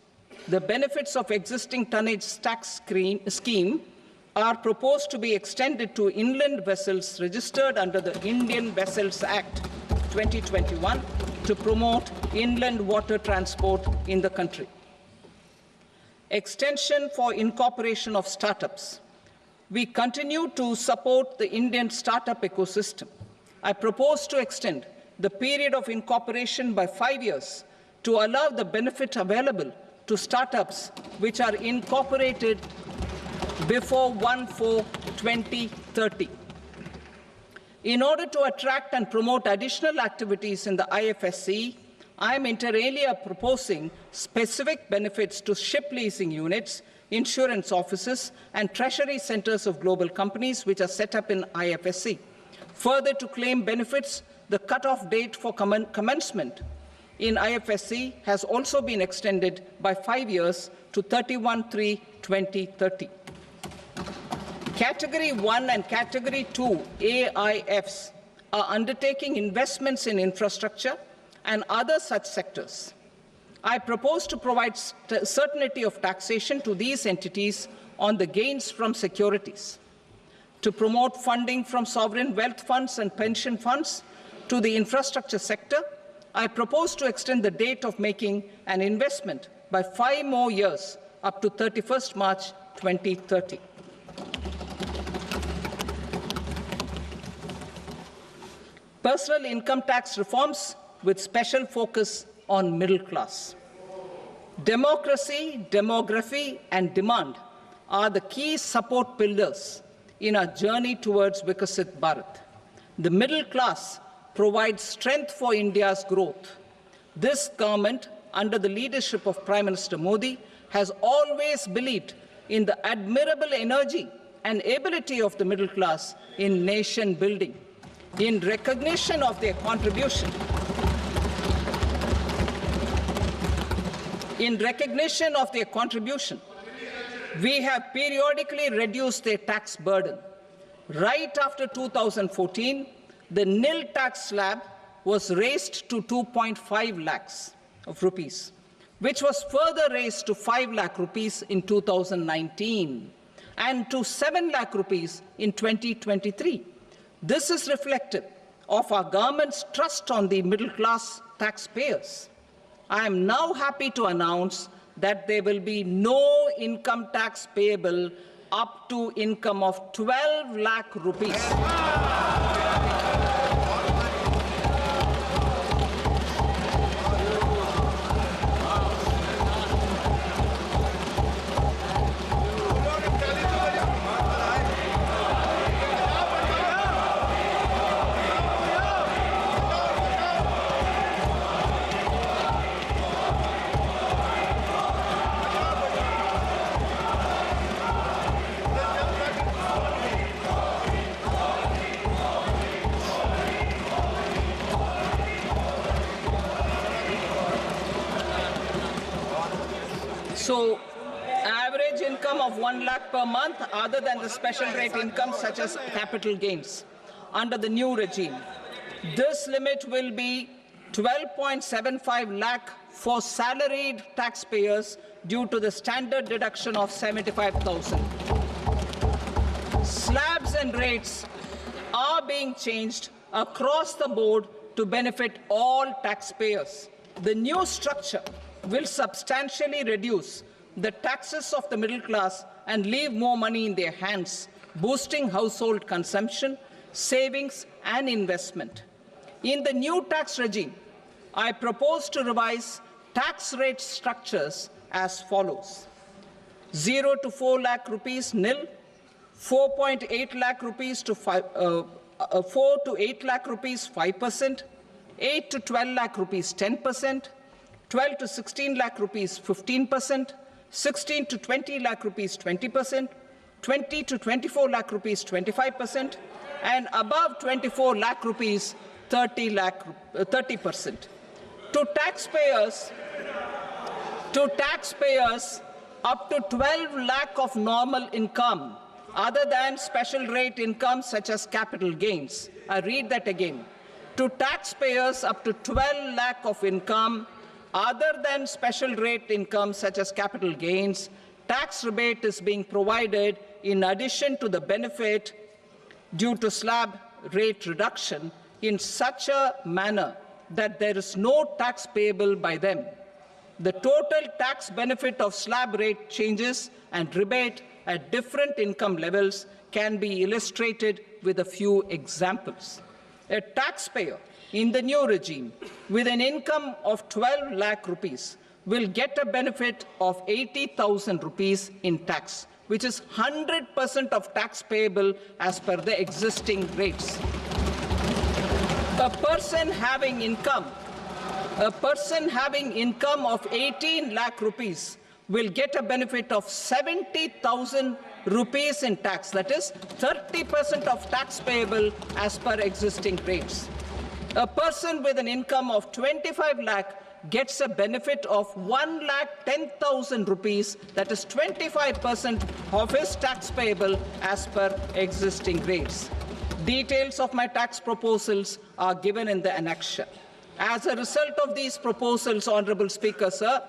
The benefits of existing tonnage tax scheme are proposed to be extended to inland vessels registered under the Indian Vessels Act 2021 to promote inland water transport in the country. Extension for incorporation of startups. We continue to support the Indian startup ecosystem. I propose to extend the period of incorporation by 5 years to allow the benefit available to startups which are incorporated before 1/4/2030. In order to attract and promote additional activities in the IFSC, I am inter alia proposing specific benefits to ship leasing units, insurance offices, and treasury centers of global companies which are set up in IFSC. Further, to claim benefits, the cut-off date for commencement in IFSC has also been extended by 5 years to 31/3/2030. Category 1 and Category 2 AIFs are undertaking investments in infrastructure and other such sectors. I propose to provide certainty of taxation to these entities on the gains from securities, to promote funding from sovereign wealth funds and pension funds to the infrastructure sector. I propose to extend the date of making an investment by 5 more years up to 31st March 2030. Personal income tax reforms with special focus on middle class. Democracy, demography, and demand are the key support pillars in our journey towards Vikasit Bharat. The middle class provides strength for India's growth. This government, under the leadership of Prime Minister Modi, has always believed in the admirable energy and ability of the middle class in nation building. In recognition of their contribution, we have periodically reduced their tax burden. Right after 2014, the nil tax slab was raised to 2.5 lakhs of rupees, which was further raised to 5 lakh rupees in 2019 and to 7 lakh rupees in 2023. This is reflective of our government's trust on the middle class taxpayers. I am now happy to announce that there will be no income tax payable up to income of 12 lakh rupees. So, average income of 1 lakh per month, other than the special rate income such as capital gains, under the new regime. This limit will be 12.75 lakh for salaried taxpayers due to the standard deduction of 75,000. Slabs and rates are being changed across the board to benefit all taxpayers. The new structure will substantially reduce the taxes of the middle class and leave more money in their hands, boosting household consumption, savings, and investment. In the new tax regime, I propose to revise tax rate structures as follows: 0 to 4 lakh rupees nil, 4.8 lakh rupees to 4 to 8 lakh rupees 5%, 8 to 12 lakh rupees 10%, 12 to 16 lakh rupees 15%, 16 to 20 lakh rupees 20%, 20 to 24 lakh rupees 25%, and above 24 lakh rupees 30%. To taxpayers up to 12 lakh of normal income, other than special rate income such as capital gains. I read that again. To taxpayers up to 12 lakh of income, other than special rate income such as capital gains, tax rebate is being provided in addition to the benefit due to slab rate reduction in such a manner that there is no tax payable by them. The total tax benefit of slab rate changes and rebate at different income levels can be illustrated with a few examples. A taxpayer in the new regime with an income of 12 lakh rupees will get a benefit of 80,000 rupees in tax, which is 100% of tax payable as per the existing rates. A person having income of 18 lakh rupees will get a benefit of 70,000 rupees in tax, that is 30% of tax payable as per existing rates. A person with an income of 25 lakh gets a benefit of 1,10,000 rupees, that is 25% of his tax payable as per existing rates. Details of my tax proposals are given in the annexure. As a result of these proposals, Honorable Speaker, sir,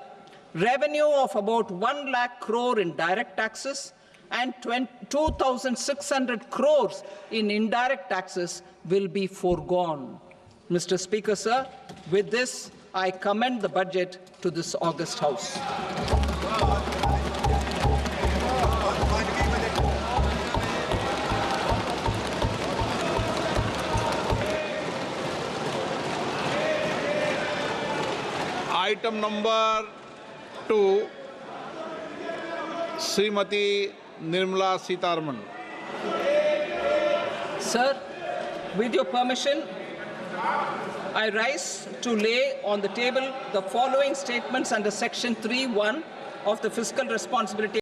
revenue of about 1 lakh crore in direct taxes and 2,600 crores in indirect taxes will be foregone. Mr. Speaker, sir, with this, I commend the budget to this august House. Item number 2, Srimati Nirmala Sitharaman. Sir, with your permission, I rise to lay on the table the following statements under Section 3(1) of the Fiscal Responsibility